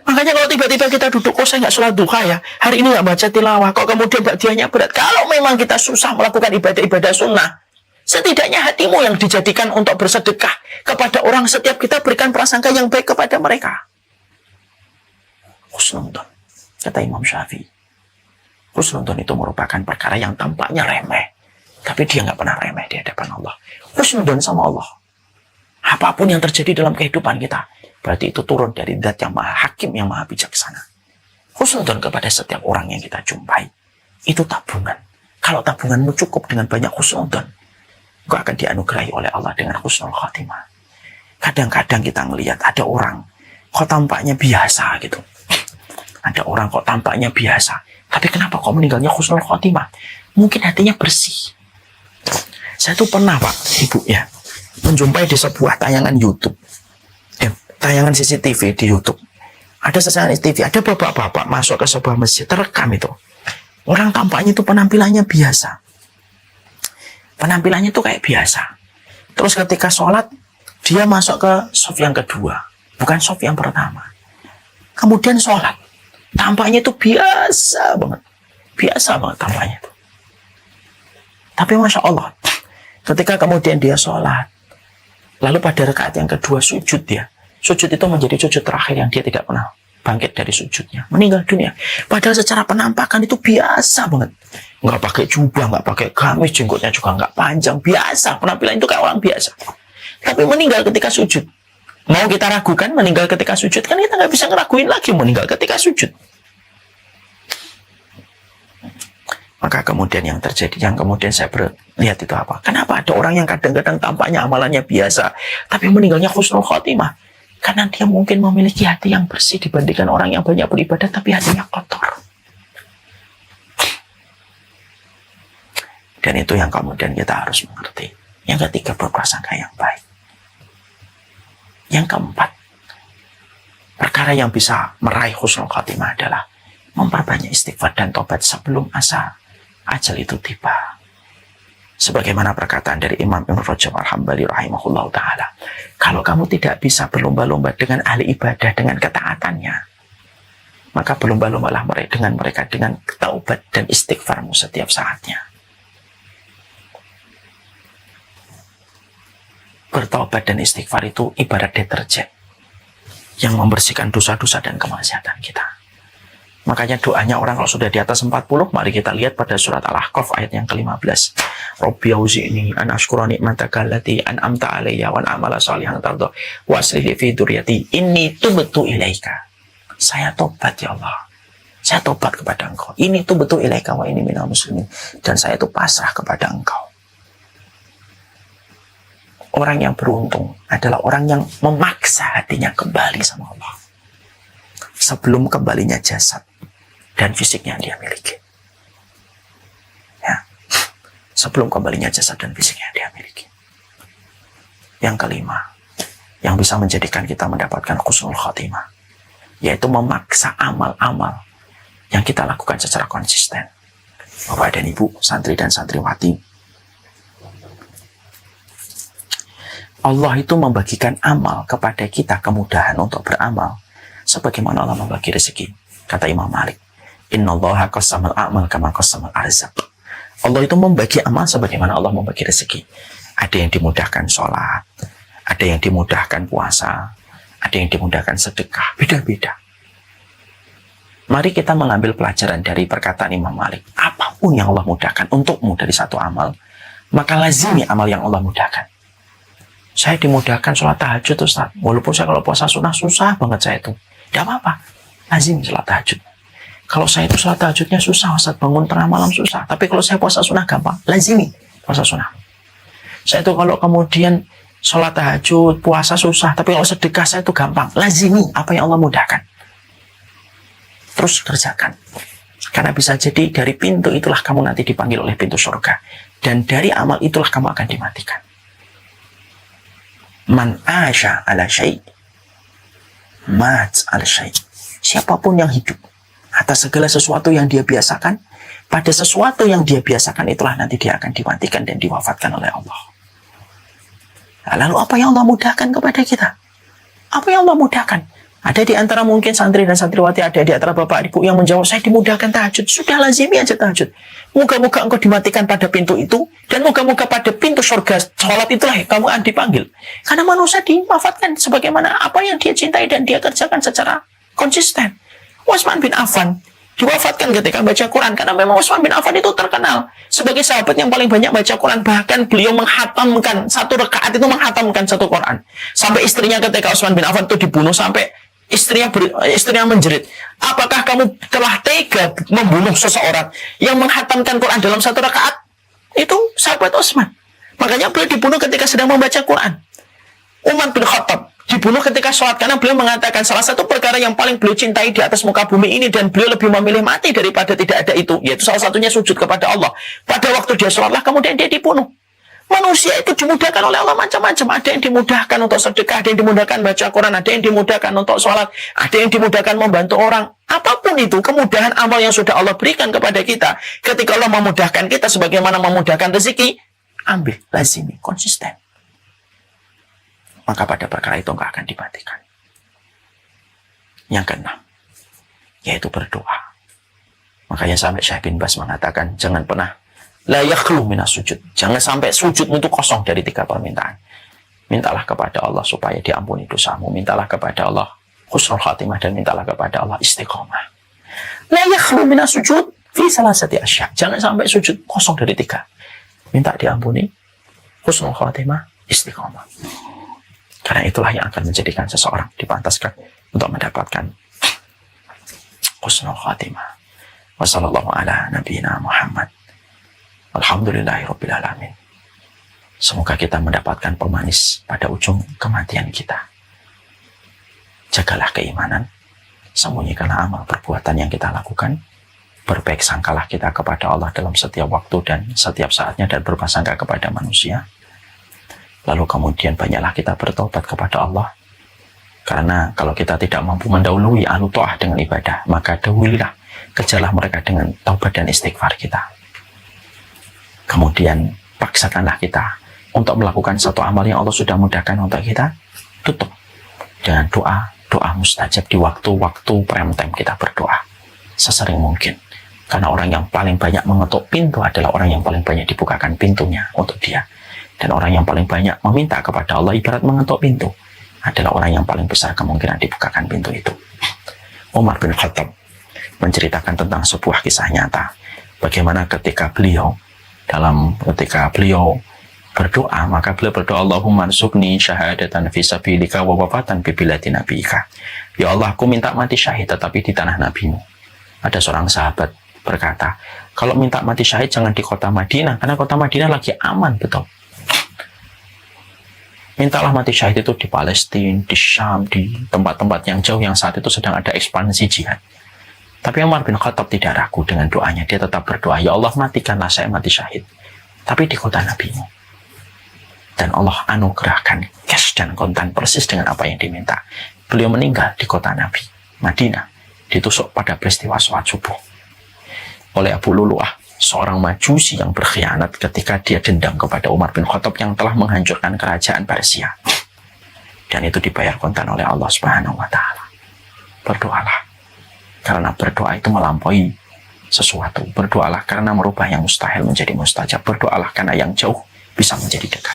Makanya kalau tiba-tiba kita duduk, kok saya nggak sholat duha ya, hari ini nggak baca tilawah, kok kemudian ba'diyahnya berat. Kalau memang kita susah melakukan ibadah-ibadah sunnah, setidaknya hatimu yang dijadikan untuk bersedekah kepada orang, setiap kita berikan prasangka yang baik kepada mereka. Husnudon. Kata Imam Syafi'i. Husnudon itu merupakan perkara yang tampaknya remeh. Tapi dia nggak pernah remeh di hadapan Allah. Husnudon sama Allah. Apapun yang terjadi dalam kehidupan kita, berarti itu turun dari zat yang maha hakim, yang maha bijaksana. Husnudon kepada setiap orang yang kita jumpai. Itu tabungan. Kalau tabunganmu cukup dengan banyak husnudon, engkau akan dianugerahi oleh Allah dengan husnul khatimah. Kadang-kadang kita ngelihat ada orang kok tampaknya biasa gitu. Ada orang kok tampaknya biasa, tapi kenapa kok meninggalnya husnul khatimah? Mungkin hatinya bersih. Saya tuh pernah, Pak, Ibu, ya, menjumpai di sebuah tayangan YouTube, tayangan CCTV di YouTube. Ada tayangan TV, ada bapak-bapak masuk ke sebuah masjid, terekam itu. Orang tampaknya itu penampilannya biasa. Penampilannya itu kayak biasa. Terus ketika sholat, dia masuk ke saf yang kedua, bukan saf yang pertama. Kemudian sholat, tampaknya itu biasa banget. Biasa banget tampaknya itu. Tapi Masya Allah, ketika kemudian dia sholat, lalu pada rakaat yang kedua sujud dia. Sujud itu menjadi sujud terakhir yang dia tidak pernah bangkit dari sujudnya. Meninggal dunia. Padahal secara penampakan itu biasa banget. Nggak pakai jubah, nggak pakai gamis, jenggotnya juga nggak panjang. Biasa, penampilan itu kayak orang biasa. Tapi meninggal ketika sujud. Mau kita ragukan meninggal ketika sujud? Kan kita nggak bisa ngeraguin lagi meninggal ketika sujud. Maka kemudian yang terjadi, yang kemudian saya lihat itu apa? Kenapa ada orang yang kadang-kadang tampaknya amalannya biasa, tapi meninggalnya husnul khotimah? Karena dia mungkin memiliki hati yang bersih dibandingkan orang yang banyak beribadah, tapi hatinya kotor. Dan itu yang kemudian kita harus mengerti. Yang ketiga, berprasangka yang baik. Yang keempat, perkara yang bisa meraih husnul khotimah adalah memperbanyak istighfar dan tobat sebelum ajal itu tiba. Sebagaimana perkataan dari Imam Ibn Rajab Al-Hambali rahimahullah ta'ala, kalau kamu tidak bisa berlomba-lomba dengan ahli ibadah dengan ketaatannya, maka berlomba-lombalah dengan mereka dengan taubat dan istighfarmu setiap saatnya. Bertaubat dan istighfar itu ibarat deterjen yang membersihkan dosa-dosa dan kemaksiatan kita. Makanya doanya orang kalau sudah di atas 40, mari kita lihat pada surat Al-Ahqaf ayat yang ke-15. Rabbi auzi'ni an ashkura ni'mataka allati an'amta 'alayya wa a'mala shalihan tarda wa aslih li fi dzurriyyati inni tubtu ilaika. Saya tobat ya Allah. Saya tobat kepada Engkau. Ini tubtu ilaika wa inni minal muslimin. Dan saya itu pasrah kepada Engkau. Orang yang beruntung adalah orang yang memaksa hatinya kembali sama Allah sebelum kembalinya jasad dan fisiknya yang dia miliki. Ya. Sebelum kembalinya jasad dan fisiknya yang dia miliki. Yang kelima, yang bisa menjadikan kita mendapatkan husnul khatimah, yaitu memaksa amal-amal yang kita lakukan secara konsisten. Bapak dan Ibu, santri dan santriwati, Allah itu membagikan amal kepada kita, kemudahan untuk beramal sebagaimana Allah membagi rezeki. Kata Imam Malik, innallaha qassamal a'mal kama qassamal arzaq. Allah itu membagi amal sebagaimana Allah membagi rezeki. Ada yang dimudahkan sholat, ada yang dimudahkan puasa, ada yang dimudahkan sedekah, beda-beda. Mari kita mengambil pelajaran dari perkataan Imam Malik. Apapun yang Allah mudahkan untukmu dari satu amal, maka lazimi amal yang Allah mudahkan. Saya dimudahkan sholat tahajud, Ustaz. Walaupun saya kalau puasa sunnah susah banget saya itu. Tidak apa-apa. Lazim sholat tahajud. Kalau saya itu sholat tahajudnya susah, Ustaz. Bangun tengah malam susah. Tapi kalau saya puasa sunnah gampang. Lazimi puasa sunnah. Saya itu kalau kemudian sholat tahajud, puasa susah. Tapi kalau sedekah saya itu gampang. Lazimi apa yang Allah mudahkan. Terus kerjakan. Karena bisa jadi dari pintu itulah kamu nanti dipanggil oleh pintu surga. Dan dari amal itulah kamu akan dimatikan. Man asya ala syai' mat ala syai'. Siapapun yang hidup atas segala sesuatu yang dia biasakan, pada sesuatu yang dia biasakan itulah nanti dia akan dimatikan dan diwafatkan oleh Allah. Nah, lalu apa yang Allah mudahkan kepada kita? Apa yang Allah mudahkan? Ada di antara mungkin santri dan santriwati, ada di antara bapak ibu yang menjawab, saya dimudahkan tahajud. Sudah lazimi aja tahajud. Moga-moga engkau dimatikan pada pintu itu, dan moga-moga pada pintu surga sholat itulah kamu akan dipanggil. Karena manusia diwafatkan sebagaimana apa yang dia cintai dan dia kerjakan secara konsisten. Utsman bin Affan diwafatkan ketika baca Quran, karena memang Utsman bin Affan itu terkenal sebagai sahabat yang paling banyak baca Quran. Bahkan beliau menghatamkan satu rakaat itu menghatamkan satu Quran. Sampai istrinya ketika Utsman bin Affan itu dibunuh, sampai istrinya menjerit, apakah kamu telah tega membunuh seseorang yang menghatamkan Quran dalam satu rakaat? Itu sahabat Utsman. Makanya beliau dibunuh ketika sedang membaca Quran. Umar bin Khattab dibunuh ketika sholat, karena beliau mengatakan salah satu perkara yang paling beliau cintai di atas muka bumi ini, dan beliau lebih memilih mati daripada tidak ada itu, yaitu salah satunya sujud kepada Allah. Pada waktu dia sholatlah kemudian dia dibunuh. Manusia itu dimudahkan oleh Allah macam-macam. Ada yang dimudahkan untuk sedekah, ada yang dimudahkan baca Quran, ada yang dimudahkan untuk sholat, ada yang dimudahkan membantu orang. Apapun itu, kemudahan amal yang sudah Allah berikan kepada kita, ketika Allah memudahkan kita sebagaimana memudahkan rezeki, ambil, lazimi, konsisten. Maka pada perkara itu nggak akan dimatikan. Yang keenam, yaitu berdoa. Makanya sampai Syekh bin Bas mengatakan, jangan pernah la yakhlu minas sujud. Jangan sampai sujudmu itu kosong dari 3 permintaan. Mintalah kepada Allah supaya diampuni dosamu. Mintalah kepada Allah husnul khatimah, dan mintalah kepada Allah istiqomah. La yakhlu minas sujud fi salasati asya. Jangan sampai sujud kosong dari 3. Minta diampuni, husnul khatimah, istiqomah. Karena itulah yang akan menjadikan seseorang dipantaskan untuk mendapatkan husnul khatimah. Wassallallahu ala nabiyina Muhammad. Alhamdulillahirabbil alamin. Semoga kita mendapatkan pemanis pada ujung kematian kita. Jagalah keimanan, sembunyikanlah amal perbuatan yang kita lakukan, berbaik sangkalah kita kepada Allah dalam setiap waktu dan setiap saatnya, dan berprasangka kepada manusia. Lalu kemudian banyaklah kita bertobat kepada Allah. Karena kalau kita tidak mampu mendahului ahlu ta'ah dengan ibadah, maka dahululah, kejarlah mereka dengan taubat dan istighfar kita. Kemudian paksakanlah kita untuk melakukan satu amal yang Allah sudah mudahkan untuk kita. Tutup dengan doa mustajab di waktu-waktu prime time. Kita berdoa sesering mungkin, karena orang yang paling banyak mengetuk pintu adalah orang yang paling banyak dibukakan pintunya untuk dia. Dan orang yang paling banyak meminta kepada Allah ibarat mengetuk pintu adalah orang yang paling besar kemungkinan dibukakan pintu itu. Umar bin Khattab menceritakan tentang sebuah kisah nyata, bagaimana ketika beliau berdoa, maka beliau berdoa, Allahumma arzuqni syahadatan fi sabilika wa wafatan bi biladi nabiyika. Ya Allah, aku minta mati syahid tetapi di tanah nabimu. Ada seorang sahabat berkata, kalau minta mati syahid jangan di kota Madinah, karena kota Madinah lagi aman, betul. Mintalah mati syahid itu di Palestina, di Syam, di tempat-tempat yang jauh yang saat itu sedang ada ekspansi jihad. Tapi Umar bin Khattab tidak ragu dengan doanya. Dia tetap berdoa, ya Allah, matikanlah saya mati syahid, tapi di kota nabimu. Dan Allah anugerahkan cash dan kontan persis dengan apa yang diminta. Beliau meninggal di kota Nabi, Madinah, ditusuk pada peristiwa sholat subuh oleh Abu Lulu'ah, seorang majusi yang berkhianat ketika dia dendam kepada Umar bin Khattab yang telah menghancurkan kerajaan Persia. Dan itu dibayar kontan oleh Allah Subhanahu wa Ta'ala. Berdoalah, karena berdoa itu melampaui sesuatu. Berdoalah karena merubah yang mustahil menjadi mustajab. Berdoalah karena yang jauh bisa menjadi dekat.